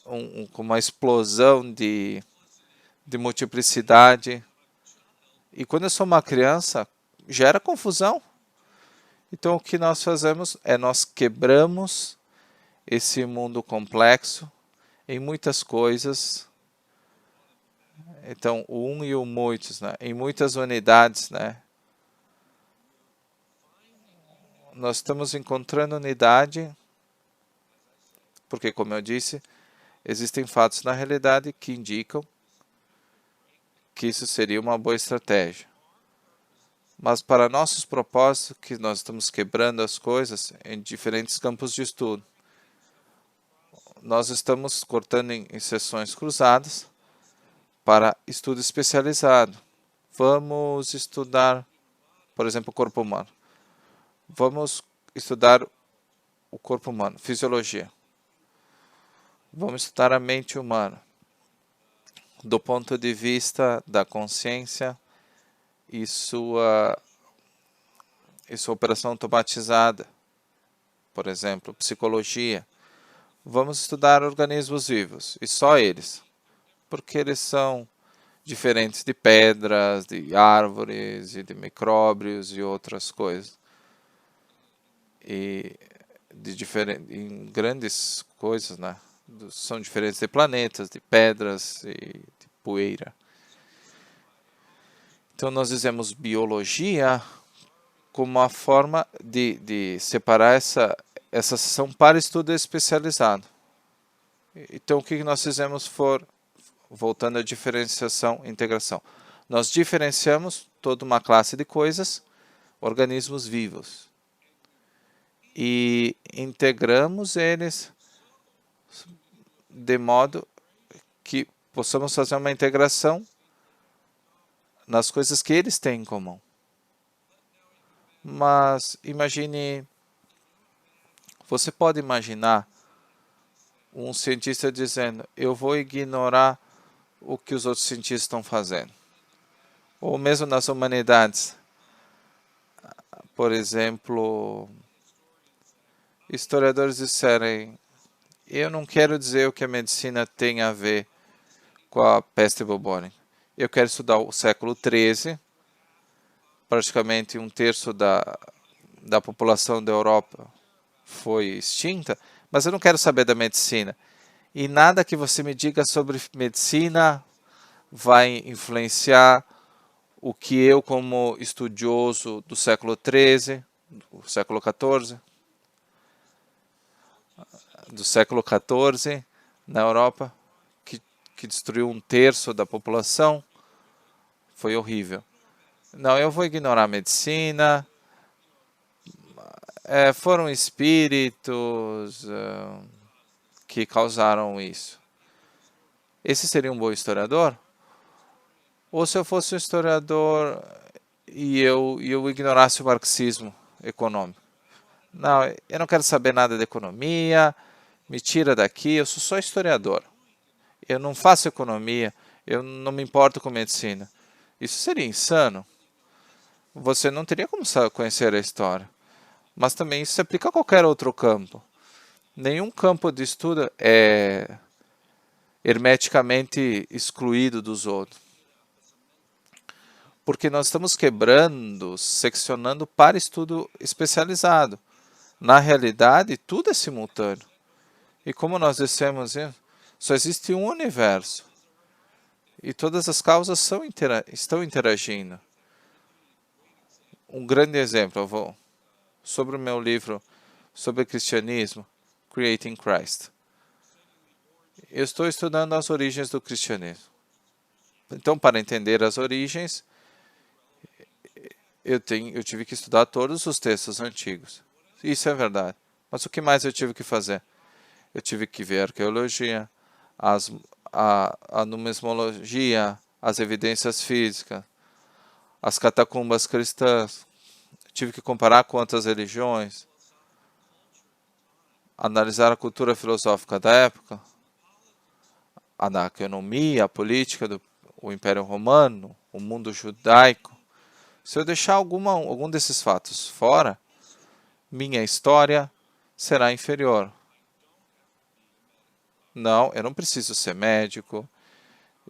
Com uma explosão de multiplicidade. E quando eu sou uma criança, gera confusão. Então o que nós fazemos é nós quebramos esse mundo complexo em muitas coisas. Então o um e o muitos, né? Em muitas unidades, né? Nós estamos encontrando unidade, porque como eu disse, existem fatos na realidade que indicam que isso seria uma boa estratégia. Mas para nossos propósitos, que nós estamos quebrando as coisas em diferentes campos de estudo. Nós estamos cortando em sessões cruzadas para estudo especializado. Vamos estudar, por exemplo, o corpo humano. Vamos estudar o corpo humano, fisiologia. Vamos estudar a mente humana, do ponto de vista da consciência e sua operação automatizada, por exemplo, psicologia. Vamos estudar organismos vivos, e só eles, porque eles são diferentes de pedras, de árvores, e de micróbios e outras coisas. E em grandes coisas, né? São diferentes de planetas, de pedras e de poeira. Então nós dizemos biologia como uma forma de separar essa sessão para estudo especializado. Então o que nós fizemos foi, voltando à diferenciação e integração, nós diferenciamos toda uma classe de coisas, organismos vivos, e integramos eles de modo que possamos fazer uma integração nas coisas que eles têm em comum. Mas imagine, você pode imaginar um cientista dizendo, eu vou ignorar o que os outros cientistas estão fazendo. Ou mesmo nas humanidades. Por exemplo, historiadores disserem, eu não quero dizer o que a medicina tem a ver com a peste bubônica. Eu quero estudar o século XIII, praticamente um terço da população da Europa foi extinta, mas eu não quero saber da medicina. E nada que você me diga sobre medicina vai influenciar o que eu, como estudioso do século XIII, do século XIV, na Europa, que destruiu um terço da população, foi horrível. Não, eu vou ignorar a medicina, foram espíritos que causaram isso. Esse seria um bom historiador? Ou se eu fosse um historiador e eu ignorasse o marxismo econômico? Não, eu não quero saber nada de economia, me tira daqui, eu sou só historiador. Eu não faço economia, eu não me importo com medicina. Isso seria insano. Você não teria como conhecer a história. Mas também isso se aplica a qualquer outro campo. Nenhum campo de estudo é hermeticamente excluído dos outros. Porque nós estamos quebrando, seccionando para estudo especializado. Na realidade, tudo é simultâneo. E como nós dissemos, só existe um universo. E todas as causas estão interagindo. Um grande exemplo, sobre o meu livro sobre cristianismo, Creating Christ. Eu estou estudando as origens do cristianismo. Então, para entender as origens, eu tive que estudar todos os textos antigos. Isso é verdade. Mas o que mais eu tive que fazer? Eu tive que ver a arqueologia, a numismologia, as evidências físicas, as catacumbas cristãs. Tive que comparar com outras religiões, analisar a cultura filosófica da época, a economia, a política do Império Romano, o mundo judaico. Se eu deixar algum desses fatos fora, minha história será inferior. Não, eu não preciso ser médico,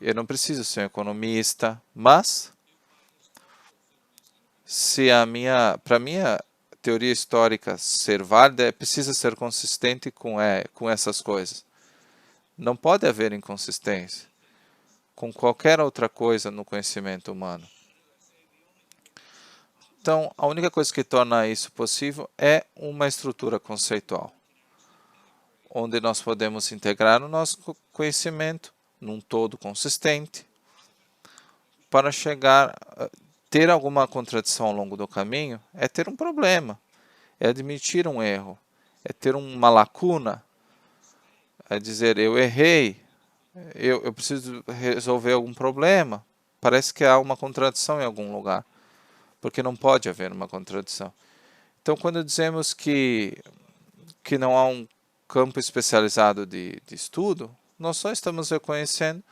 eu não preciso ser um economista, mas se para minha teoria histórica ser válida, precisa ser consistente com essas coisas. Não pode haver inconsistência com qualquer outra coisa no conhecimento humano. Então, a única coisa que torna isso possível é uma estrutura conceitual, onde nós podemos integrar o nosso conhecimento num todo consistente para chegar a ter alguma contradição ao longo do caminho, é ter um problema, é admitir um erro, é ter uma lacuna, é dizer eu errei, eu preciso resolver algum problema. Parece que há uma contradição em algum lugar, porque não pode haver uma contradição. Então, quando dizemos que não há um campo especializado de estudo, nós só estamos reconhecendo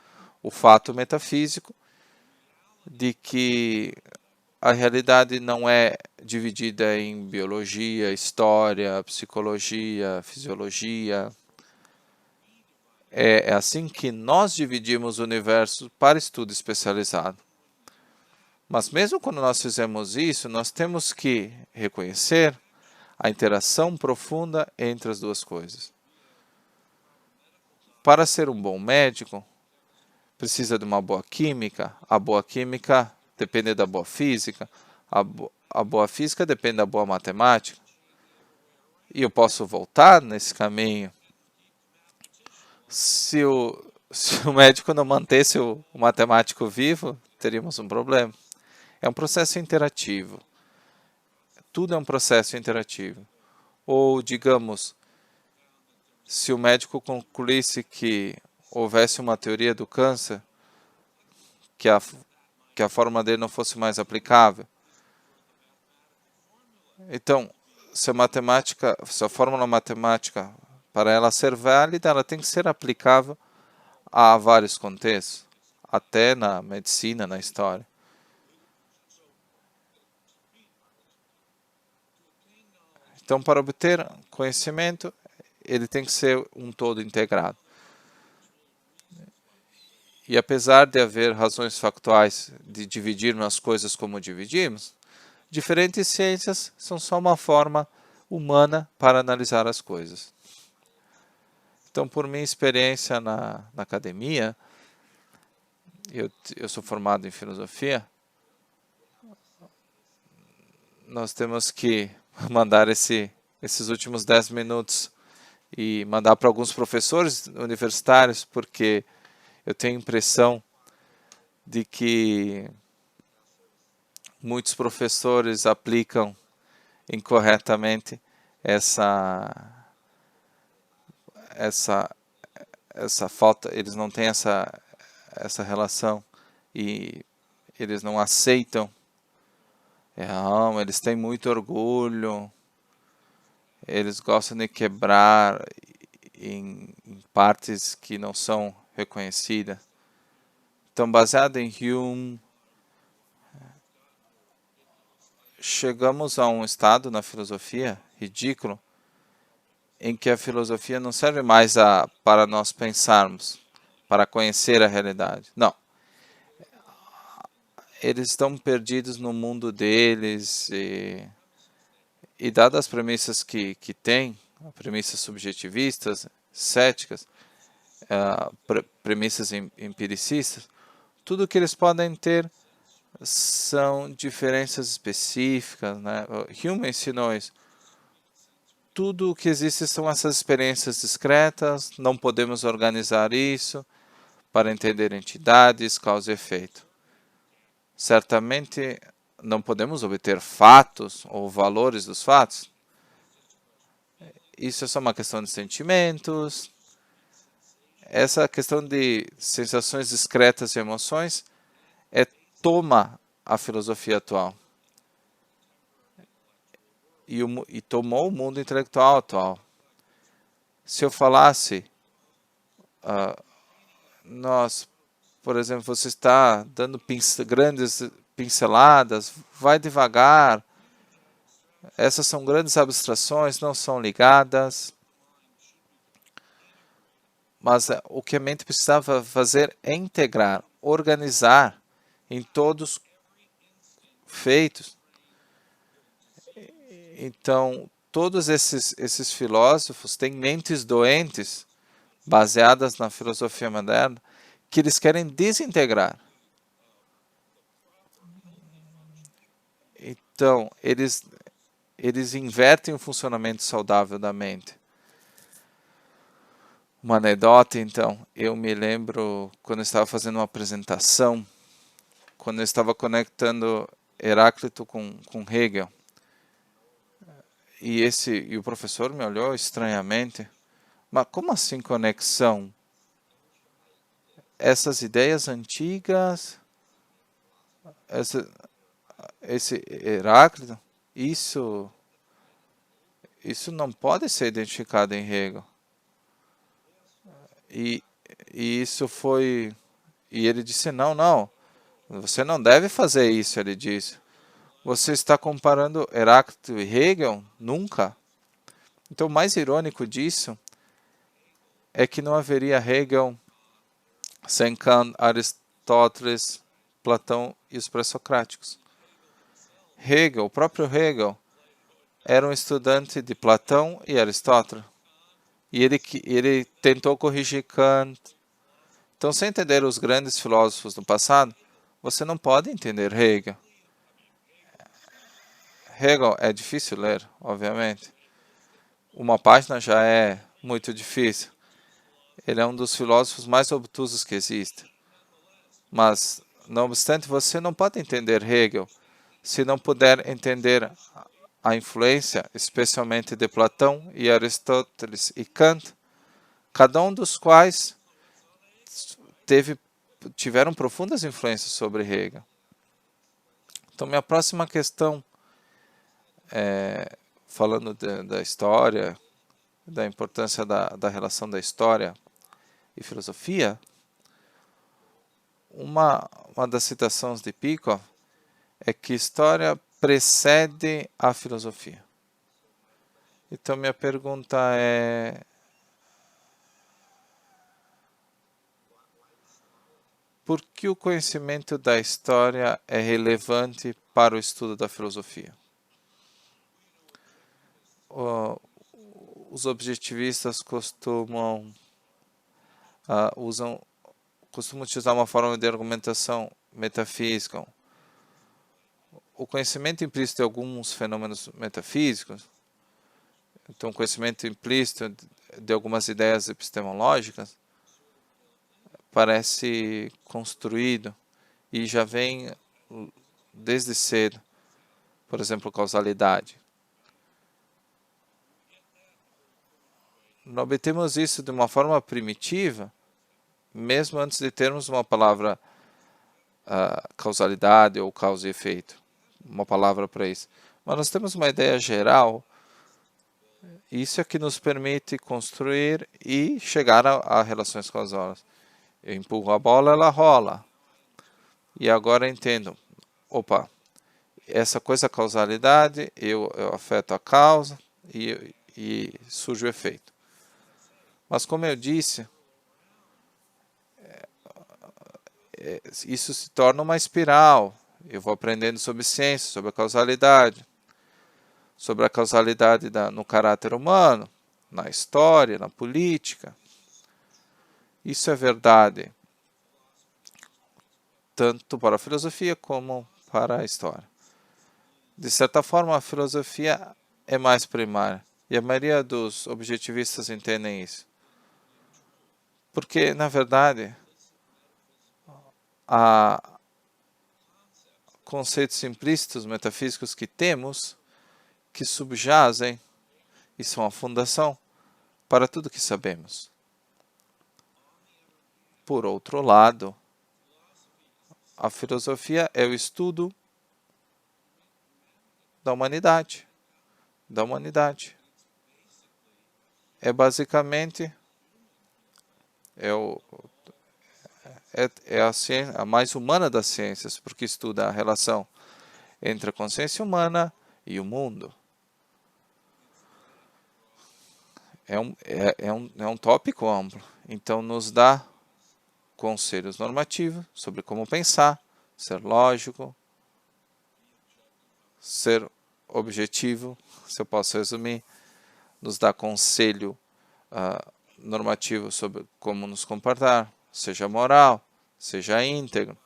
o fato metafísico de que a realidade não é dividida em biologia, história, psicologia, fisiologia. É assim que nós dividimos o universo para estudo especializado. Mas mesmo quando nós fizemos isso, nós temos que reconhecer a interação profunda entre as duas coisas. Para ser um bom médico, precisa de uma boa química. A boa química depende da boa física. A boa física depende da boa matemática. E eu posso voltar nesse caminho. Se o médico não mantesse o matemático vivo, teríamos um problema. É um processo interativo. Tudo é um processo interativo. Ou, digamos, se o médico concluísse que houvesse uma teoria do câncer, que a forma dele não fosse mais aplicável. Então, se a fórmula matemática, para ela ser válida, ela tem que ser aplicável a vários contextos, até na medicina, na história. Então, para obter conhecimento, ele tem que ser um todo integrado. E apesar de haver razões factuais de dividirmos as coisas como dividimos, diferentes ciências são só uma forma humana para analisar as coisas. Então, por minha experiência na academia, eu sou formado em filosofia, nós temos que mandar esses últimos 10 minutos e mandar para alguns professores universitários, porque eu tenho a impressão de que muitos professores aplicam incorretamente essa falta, eles não têm essa relação e eles não aceitam. Eles têm muito orgulho, eles gostam de quebrar em partes que não são reconhecidas. Então, baseado em Hume, chegamos a um estado na filosofia ridículo, em que a filosofia não serve mais para nós pensarmos, para conhecer a realidade. Não. Eles estão perdidos no mundo deles e dadas as premissas que têm, premissas subjetivistas, céticas, premissas empiricistas, tudo que eles podem ter são diferenças específicas, né? Hume ensinou isso. Tudo o que existe são essas experiências discretas, não podemos organizar isso para entender entidades, causa e efeito. Certamente não podemos obter fatos ou valores dos fatos. Isso é só uma questão de sentimentos. Essa questão de sensações discretas e emoções toma a filosofia atual e tomou o mundo intelectual atual. Se eu falasse, por exemplo, você está dando grandes pinceladas, vai devagar, Essas são grandes abstrações, não são ligadas. Mas o que a mente precisava fazer é integrar, organizar em todos feitos. Então, todos esses filósofos têm mentes doentes, baseadas na filosofia moderna, que eles querem desintegrar. Então, eles invertem o funcionamento saudável da mente. Uma anedota, então, eu me lembro quando eu estava fazendo uma apresentação, quando eu estava conectando Heráclito com Hegel, e o professor me olhou estranhamente, mas como assim conexão? Essas ideias antigas, esse Heráclito, isso não pode ser identificado em Hegel. E isso foi... E ele disse, não, você não deve fazer isso, ele disse. Você está comparando Heráclito e Hegel? Nunca. Então, o mais irônico disso é que não haveria Hegel sem Kant, Aristóteles, Platão e os pré-socráticos. Hegel, o próprio Hegel, era um estudante de Platão e Aristóteles. E ele tentou corrigir Kant. Então, sem entender os grandes filósofos do passado, você não pode entender Hegel. Hegel é difícil ler, obviamente. Uma página já é muito difícil. Ele é um dos filósofos mais obtusos que existe. Mas, não obstante, você não pode entender Hegel se não puder entender a influência, especialmente de Platão e Aristóteles e Kant, cada um dos quais tiveram profundas influências sobre Hegel. Então, minha próxima questão, falando da história, da importância da relação da história e filosofia, uma das citações de Pico é que história precede a filosofia. Então, minha pergunta é: por que o conhecimento da história é relevante para o estudo da filosofia? Os objetivistas costumam utilizar uma forma de argumentação metafísica. O conhecimento implícito de alguns fenômenos metafísicos, então o conhecimento implícito de algumas ideias epistemológicas, parece construído e já vem desde cedo. Por exemplo, causalidade. Nós obtemos isso de uma forma primitiva, mesmo antes de termos uma palavra causalidade ou causa e efeito, uma palavra para isso. Mas nós temos uma ideia geral, e isso é que nos permite construir e chegar a relações causais. Eu empurro a bola, ela rola. E agora entendo, opa, essa coisa causalidade, eu afeto a causa e surge o efeito. Mas como eu disse, isso se torna uma espiral. Eu vou aprendendo sobre ciência, sobre a causalidade no caráter humano, na história, na política. Isso é verdade, tanto para a filosofia como para a história. De certa forma, a filosofia é mais primária, e a maioria dos objetivistas entendem isso. Porque, na verdade, há conceitos implícitos metafísicos que temos, que subjazem e são a fundação para tudo que sabemos. Por outro lado, a filosofia é o estudo da humanidade. É basicamente a ciência, a mais humana das ciências, porque estuda a relação entre a consciência humana e o mundo. é um tópico amplo. Então, nos dá conselhos normativos sobre como pensar, ser lógico, ser objetivo, se eu posso resumir, nos dá conselho normativo sobre como nos comportar, seja moral, seja íntegro,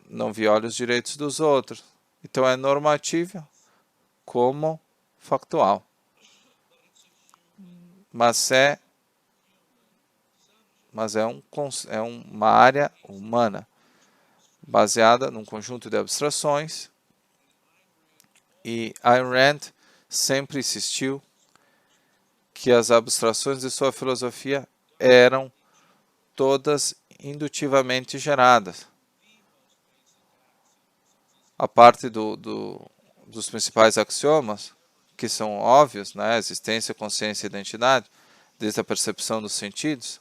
não viole os direitos dos outros. Então é normativo como factual. Mas é uma área humana, baseada num conjunto de abstrações, e Ayn Rand sempre insistiu que as abstrações de sua filosofia eram todas indutivamente geradas. A parte dos principais axiomas, que são óbvios, né? Existência, consciência e identidade, desde a percepção dos sentidos.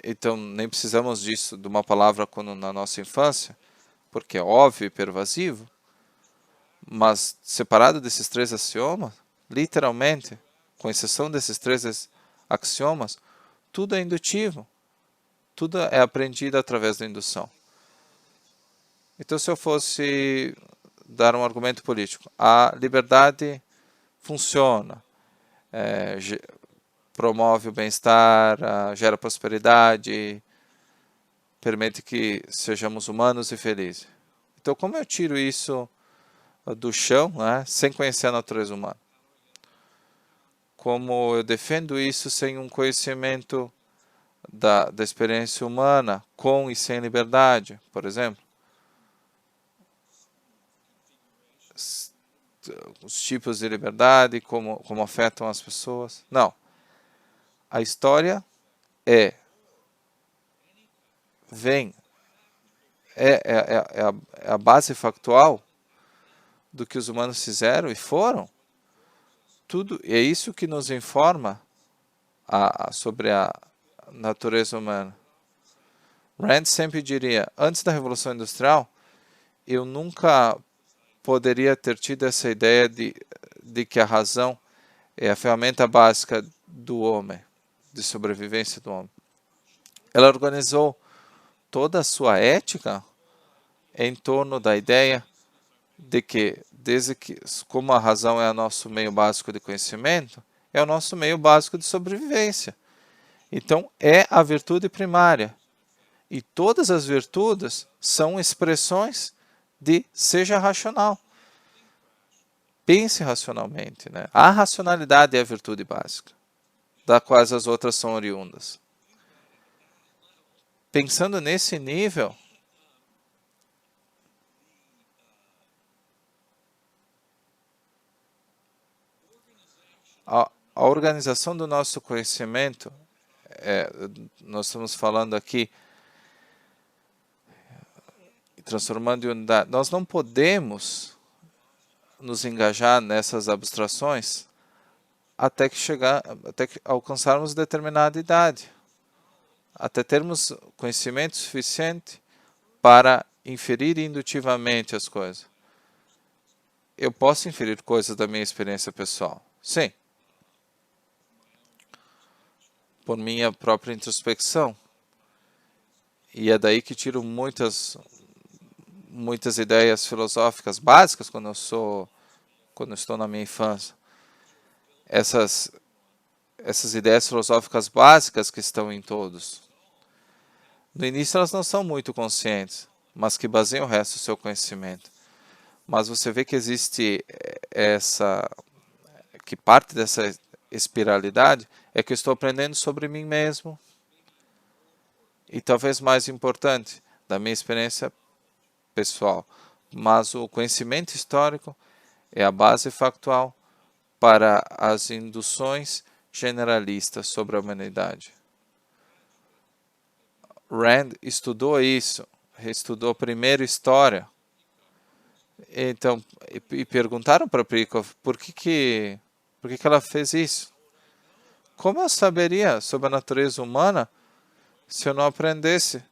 Então, nem precisamos disso, de uma palavra quando na nossa infância, porque é óbvio e pervasivo. Mas, separado desses três axiomas, literalmente, com exceção desses três axiomas, tudo é indutivo. Tudo é aprendido através da indução. Então, se eu fosse dar um argumento político, a liberdade funciona, promove o bem-estar, gera prosperidade, permite que sejamos humanos e felizes. Então, como eu tiro isso do chão, né, sem conhecer a natureza humana? Como eu defendo isso sem um conhecimento da experiência humana, com e sem liberdade, por exemplo? Os tipos de liberdade, como afetam as pessoas. Não. A história é a base factual do que os humanos fizeram e foram. Tudo é isso que nos informa sobre a natureza humana. Rand sempre diria, antes da Revolução Industrial, eu nunca poderia ter tido essa ideia de que a razão é a ferramenta básica do homem, de sobrevivência do homem. Ela organizou toda a sua ética em torno da ideia de que, desde que, como a razão é o nosso meio básico de conhecimento, é o nosso meio básico de sobrevivência. Então, é a virtude primária. E todas as virtudes são expressões de seja racional. Pense racionalmente, né? A racionalidade é a virtude básica, da quais as outras são oriundas. Pensando nesse nível, a organização do nosso conhecimento, nós estamos falando aqui, transformando em unidade, nós não podemos nos engajar nessas abstrações até que alcançarmos determinada idade, até termos conhecimento suficiente para inferir indutivamente as coisas. Eu posso inferir coisas da minha experiência pessoal, sim, por minha própria introspecção, e é daí que tiro muitas ideias filosóficas básicas quando estou na minha infância. Essas ideias filosóficas básicas que estão em todos. No início elas não são muito conscientes, mas que baseiam o resto do seu conhecimento. Mas você vê que existe que parte dessa espiralidade é que eu estou aprendendo sobre mim mesmo. E talvez mais importante, da minha experiência pessoal. Mas o conhecimento histórico é a base factual para as induções generalistas sobre a humanidade. Rand estudou isso, estudou primeiro história. Então, e perguntaram para Prikov por que ela fez isso. Como eu saberia sobre a natureza humana se eu não aprendesse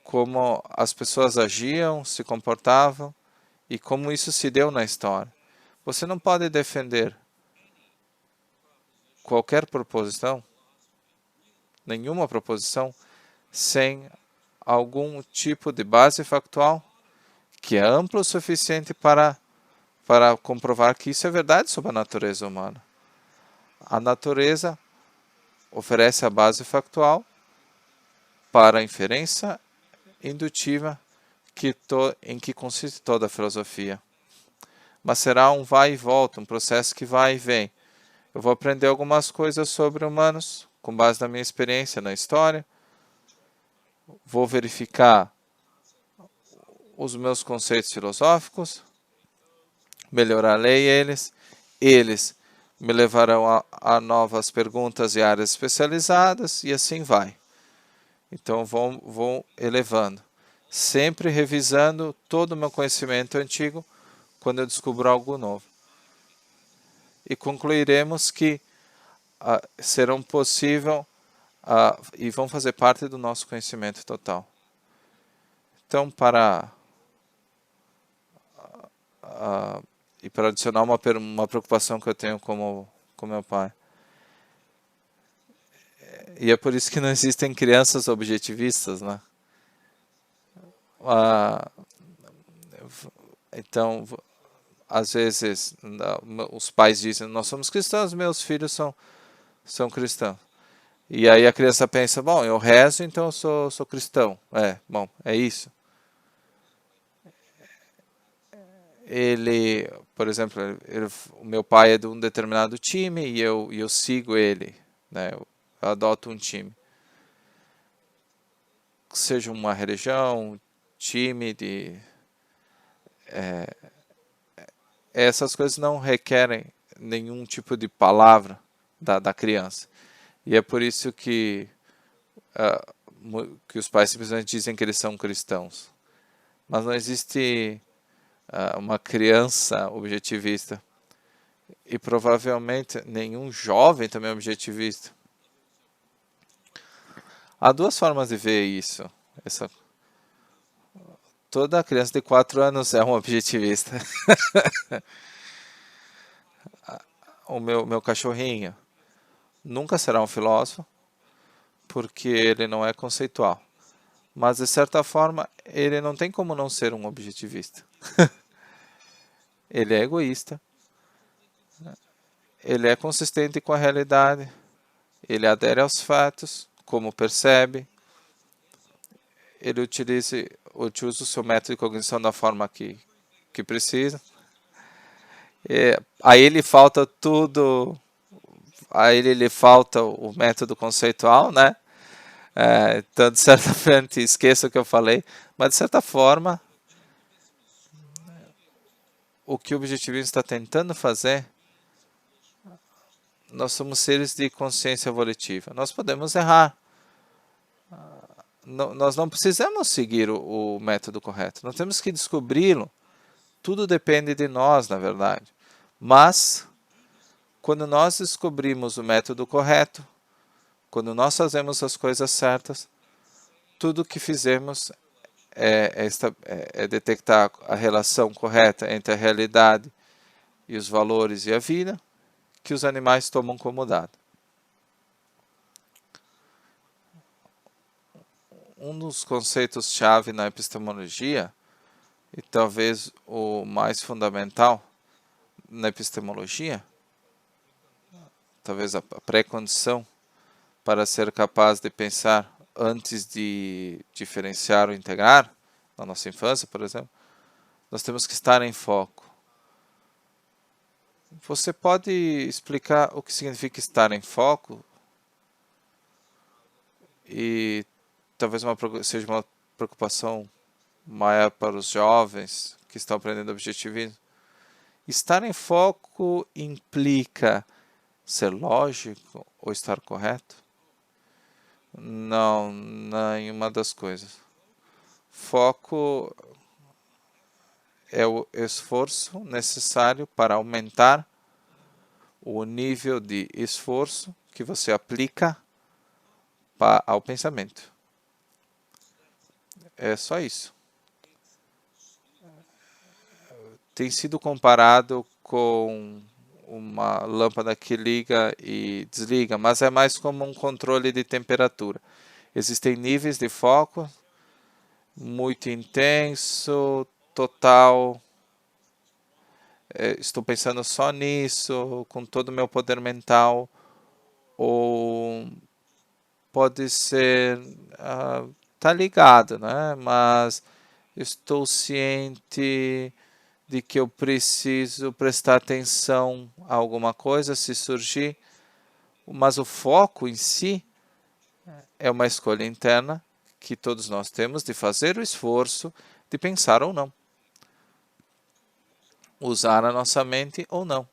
como as pessoas agiam, se comportavam e como isso se deu na história? Você não pode defender qualquer proposição, nenhuma proposição, sem algum tipo de base factual que é amplo o suficiente para comprovar que isso é verdade sobre a natureza humana. A natureza oferece a base factual para a inferência indutiva em que consiste toda a filosofia. Mas será um vai e volta, um processo que vai e vem. Eu vou aprender algumas coisas sobre humanos, com base na minha experiência na história. Vou verificar os meus conceitos filosóficos, melhorarei eles. Eles me levarão a novas perguntas e áreas especializadas, e assim vai. Então, vou elevando. Sempre revisando todo o meu conhecimento antigo quando eu descubro algo novo. E concluiremos que serão possíveis e vão fazer parte do nosso conhecimento total. Então, para adicionar uma preocupação que eu tenho com meu pai, e é por isso que não existem crianças objetivistas, né? Então, às vezes, os pais dizem, nós somos cristãos, meus filhos são cristãos. E aí a criança pensa, bom, eu rezo, então eu sou cristão. Bom, é isso. Por exemplo, o meu pai é de um determinado time e eu sigo ele, né? Eu adoto um time. Seja uma religião, time essas coisas não requerem nenhum tipo de palavra da criança. E é por isso que os pais simplesmente dizem que eles são cristãos. Mas não existe uma criança objetivista. E provavelmente nenhum jovem também é objetivista. Há duas formas de ver isso. Toda criança de 4 anos é um objetivista. O meu cachorrinho nunca será um filósofo, porque ele não é conceitual. Mas, de certa forma, ele não tem como não ser um objetivista. Ele é egoísta. Ele é consistente com a realidade. Ele adere aos fatos, como percebe. Ele utiliza o seu método de cognição da forma que precisa. A ele falta tudo. A ele lhe falta o método conceitual, né? Então, de certa forma, esqueça o que eu falei, mas de certa forma, o que o objetivismo está tentando fazer, nós somos seres de consciência volitiva. Nós podemos errar. Nós não precisamos seguir o método correto. Nós temos que descobri-lo. Tudo depende de nós, na verdade. Mas, quando nós descobrimos o método correto, quando nós fazemos as coisas certas, tudo que fizemos é detectar a relação correta entre a realidade e os valores e a vida, que os animais tomam como dado. Um dos conceitos-chave na epistemologia, e talvez o mais fundamental na epistemologia, talvez a pré-condição para ser capaz de pensar antes de diferenciar ou integrar, na nossa infância, por exemplo, nós temos que estar em foco. Você pode explicar o que significa estar em foco? E talvez seja uma preocupação maior para os jovens que estão aprendendo objetivismo. Estar em foco implica ser lógico ou estar correto? Não, nenhuma das coisas. Foco é o esforço necessário para aumentar o nível de esforço que você aplica ao pensamento. É só isso. Tem sido comparado com uma lâmpada que liga e desliga, mas é mais como um controle de temperatura. Existem níveis de foco, muito intenso, total. Estou pensando só nisso, com todo o meu poder mental, ou pode ser, tá ligado, né? Mas estou ciente de que eu preciso prestar atenção a alguma coisa se surgir, mas o foco em si é uma escolha interna que todos nós temos de fazer o esforço de pensar ou não, usar a nossa mente ou não.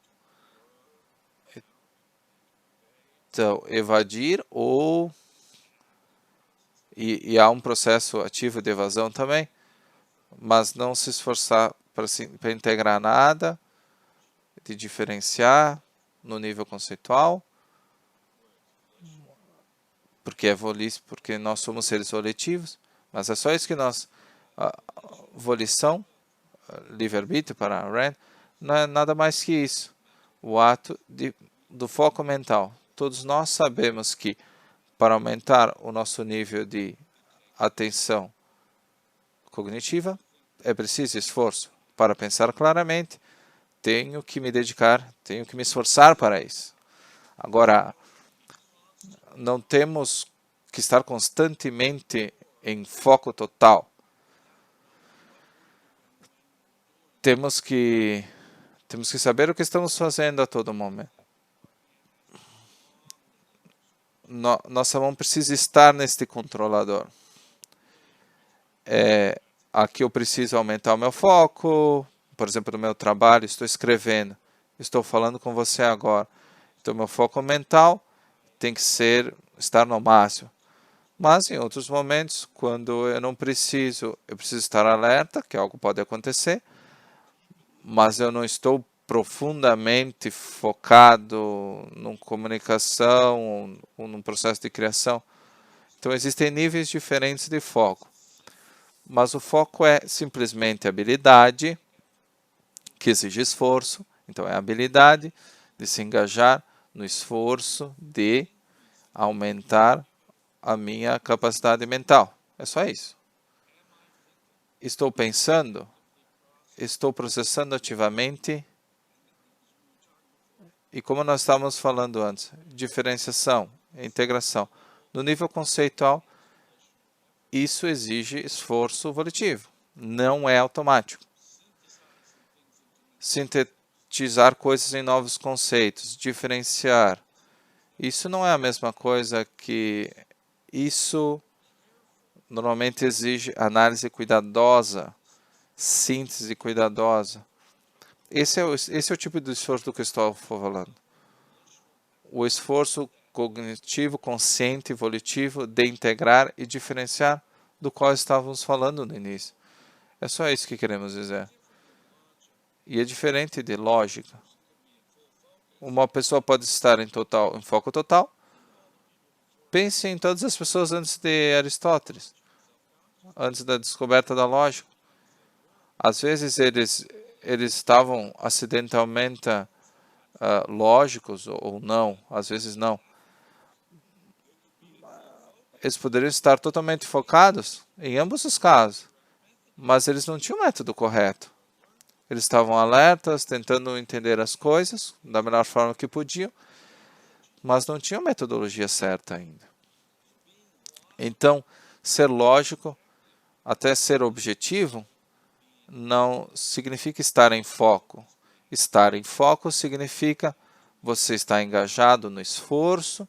Então, evadir ou... E há um processo ativo de evasão também, mas não se esforçar para integrar nada, de diferenciar no nível conceitual, porque nós somos seres volitivos, mas é só isso que nós... volição, livre-arbítrio para Rand, não é nada mais que isso. O ato do foco mental. Todos nós sabemos que para aumentar o nosso nível de atenção cognitiva, é preciso esforço. Para pensar claramente, tenho que me dedicar, tenho que me esforçar para isso. Agora, não temos que estar constantemente em foco total. Temos que saber o que estamos fazendo a todo momento. Nossa mão precisa estar neste controlador. Aqui eu preciso aumentar o meu foco, por exemplo, no meu trabalho, estou escrevendo, estou falando com você agora. Então, meu foco mental tem que estar no máximo. Mas em outros momentos, quando eu não preciso, eu preciso estar alerta, que algo pode acontecer, mas eu não estou profundamente focado numa comunicação ou num processo de criação. Então, existem níveis diferentes de foco. Mas o foco é simplesmente habilidade, que exige esforço. Então, é a habilidade de se engajar no esforço de aumentar a minha capacidade mental. É só isso. Estou pensando, estou processando ativamente. E como nós estávamos falando antes, diferenciação, integração. No nível conceitual, isso exige esforço volitivo. Não é automático. Sintetizar coisas em novos conceitos, diferenciar. Isso não é a mesma coisa que... Isso normalmente exige análise cuidadosa, síntese cuidadosa. Esse é o tipo de esforço do que eu estou falando. O esforço cognitivo, consciente e volitivo de integrar e diferenciar do qual estávamos falando no início. É só isso que queremos dizer. E é diferente de lógica. Uma pessoa pode estar em foco total. Pense em todas as pessoas antes de Aristóteles, antes da descoberta da lógica. Às vezes eles estavam acidentalmente lógicos ou não, às vezes não. Eles poderiam estar totalmente focados em ambos os casos, mas eles não tinham o método correto. Eles estavam alertas, tentando entender as coisas da melhor forma que podiam, mas não tinham a metodologia certa ainda. Então, ser lógico, até ser objetivo, não significa estar em foco. Estar em foco significa você estar engajado no esforço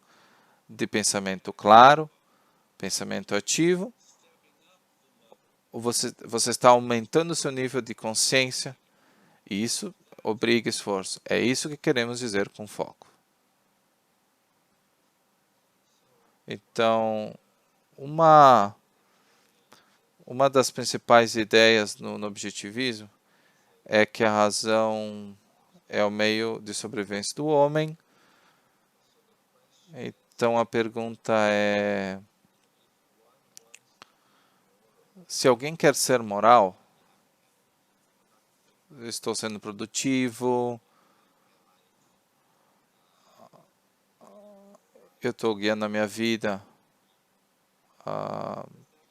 de pensamento claro, pensamento ativo, você está aumentando o seu nível de consciência, e isso obriga esforço. É isso que queremos dizer com foco. Então, uma das principais ideias no objetivismo é que a razão é o meio de sobrevivência do homem. Então, a pergunta é: se alguém quer ser moral, estou sendo produtivo, eu estou guiando a minha vida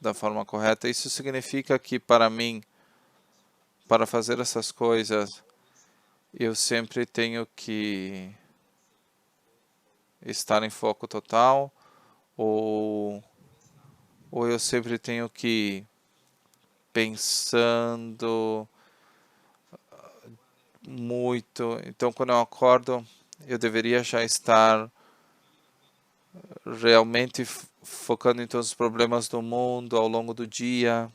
da forma correta. Isso significa que para mim, para fazer essas coisas, eu sempre tenho que estar em foco total, ou eu sempre tenho que ir pensando muito. Então, quando eu acordo, eu deveria já estar realmente focando em todos os problemas do mundo ao longo do dia.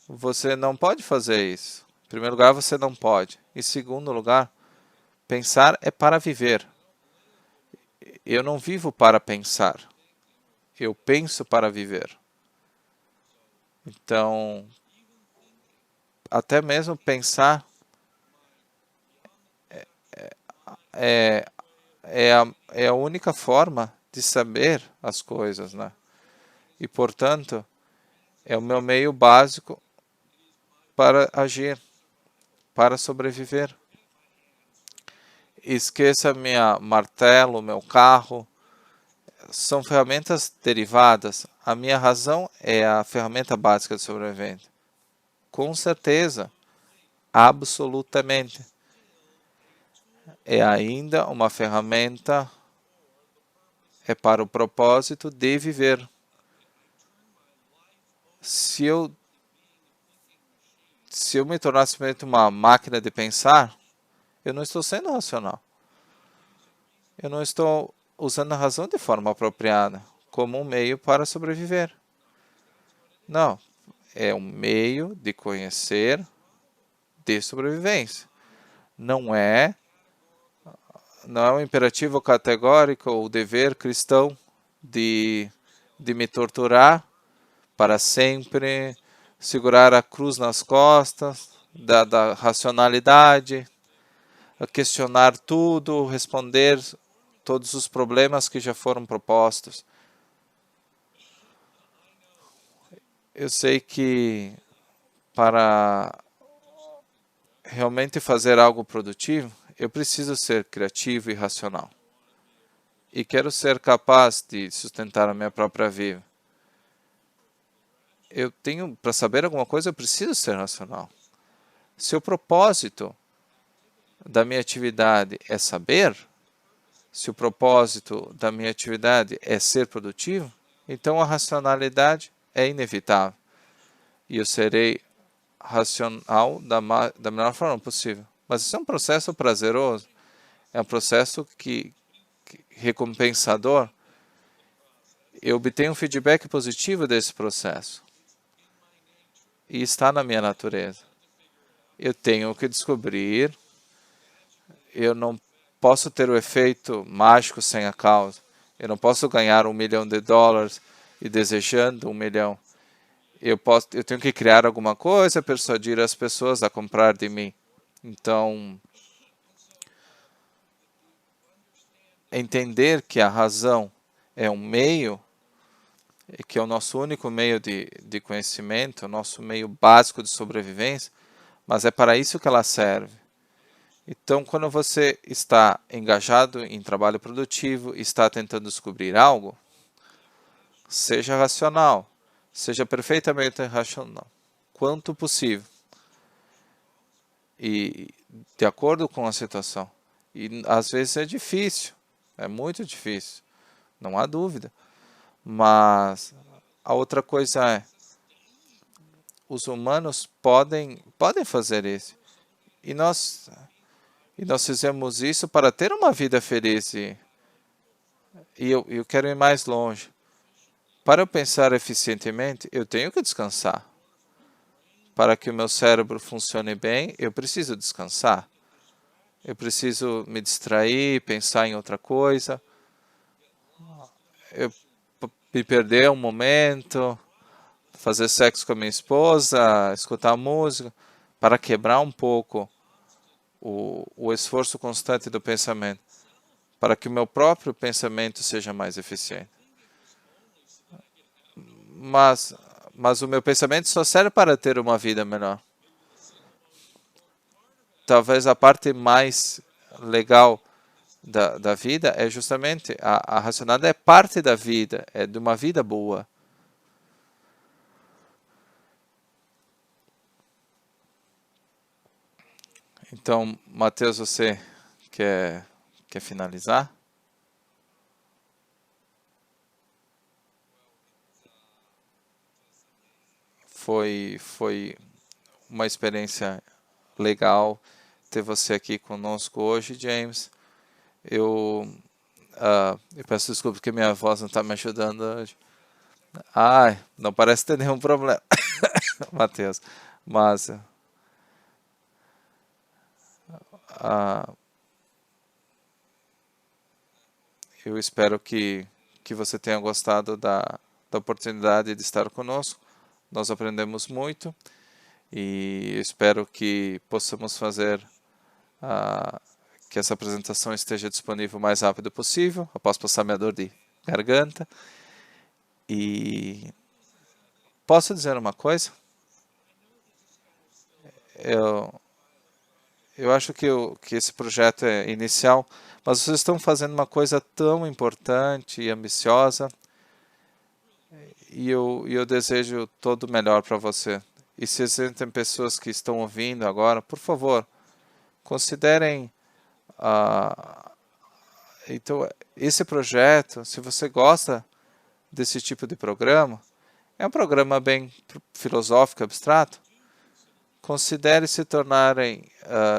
Você não pode fazer isso. Em primeiro lugar, você não pode. Em segundo lugar, pensar é para viver. Eu não vivo para pensar. Eu penso para viver. Então, até mesmo pensar é, é a única forma de saber as coisas, né? E, portanto, é o meu meio básico para agir, para sobreviver. Esqueça minha martelo, meu carro, são ferramentas derivadas. A minha razão é a ferramenta básica de sobrevivência. Com certeza, absolutamente. É ainda uma ferramenta, é para o propósito de viver. Se eu me tornar simplesmente uma máquina de pensar, eu não estou sendo racional. Eu não estou usando a razão de forma apropriada, como um meio para sobreviver. Não, é um meio de conhecer de sobrevivência. Não é um imperativo categórico ou dever cristão de me torturar para sempre, segurar a cruz nas costas da racionalidade, questionar tudo, responder todos os problemas que já foram propostos. Eu sei que para realmente fazer algo produtivo, eu preciso ser criativo e racional. E quero ser capaz de sustentar a minha própria vida. Eu tenho, para saber alguma coisa, eu preciso ser racional. Se o propósito da minha atividade é saber, se o propósito da minha atividade é ser produtivo, então a racionalidade é inevitável. E eu serei racional da melhor forma possível. Mas isso é um processo prazeroso, é um processo que recompensador. Eu obtenho um feedback positivo desse processo. E está na minha natureza. Eu tenho que descobrir, eu não posso ter o efeito mágico sem a causa. Eu não posso ganhar $1 milhão e desejando 1 milhão. Eu tenho que criar alguma coisa, persuadir as pessoas a comprar de mim. Então, entender que a razão é um meio, e que é o nosso único meio de conhecimento, o nosso meio básico de sobrevivência, mas é para isso que ela serve. Então, quando você está engajado em trabalho produtivo, está tentando descobrir algo, seja racional, seja perfeitamente racional, quanto possível, e de acordo com a situação. E às vezes é difícil, é muito difícil, não há dúvida. Mas a outra coisa é, os humanos podem fazer isso. E nós fizemos isso para ter uma vida feliz. E eu quero ir mais longe. Para eu pensar eficientemente, eu tenho que descansar. Para que o meu cérebro funcione bem, eu preciso descansar. Eu preciso me distrair, pensar em outra coisa. Eu me perder um momento, fazer sexo com a minha esposa, escutar música, para quebrar um pouco o esforço constante do pensamento, para que o meu próprio pensamento seja mais eficiente. Mas o meu pensamento só serve para ter uma vida melhor. Talvez a parte mais legal da vida é justamente a racionalidade é parte da vida, é de uma vida boa. Então, Matheus, você quer finalizar? Foi uma experiência legal ter você aqui conosco hoje, James. Eu, eu peço desculpa porque minha voz não está me ajudando hoje. Ai, não parece ter nenhum problema, Matheus. Mas ah, eu espero que você tenha gostado da oportunidade de estar conosco. Nós aprendemos muito e espero que possamos fazer que essa apresentação esteja disponível o mais rápido possível, após passar minha dor de garganta. E posso dizer uma coisa? Eu, eu acho que esse projeto é inicial, mas vocês estão fazendo uma coisa tão importante e ambiciosa, e eu desejo todo o melhor para você. E se existem pessoas que estão ouvindo agora, por favor, considerem então, esse projeto, se você gosta desse tipo de programa, é um programa bem filosófico, abstrato. Considere se tornarem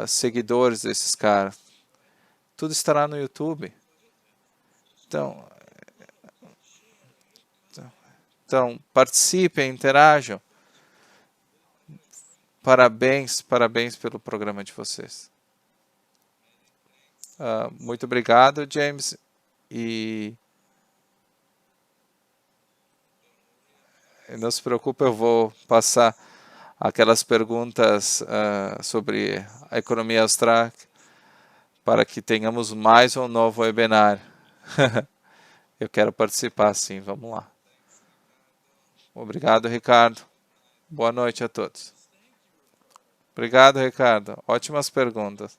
seguidores desses caras. Tudo estará no YouTube. Então, participem, interajam. Parabéns, parabéns pelo programa de vocês. Muito obrigado, James. E não se preocupe, eu vou passar aquelas perguntas sobre a economia austral para que tenhamos mais um novo webinar. Eu quero participar, sim. Vamos lá. Obrigado, Ricardo. Boa noite a todos. Obrigado, Ricardo. Ótimas perguntas.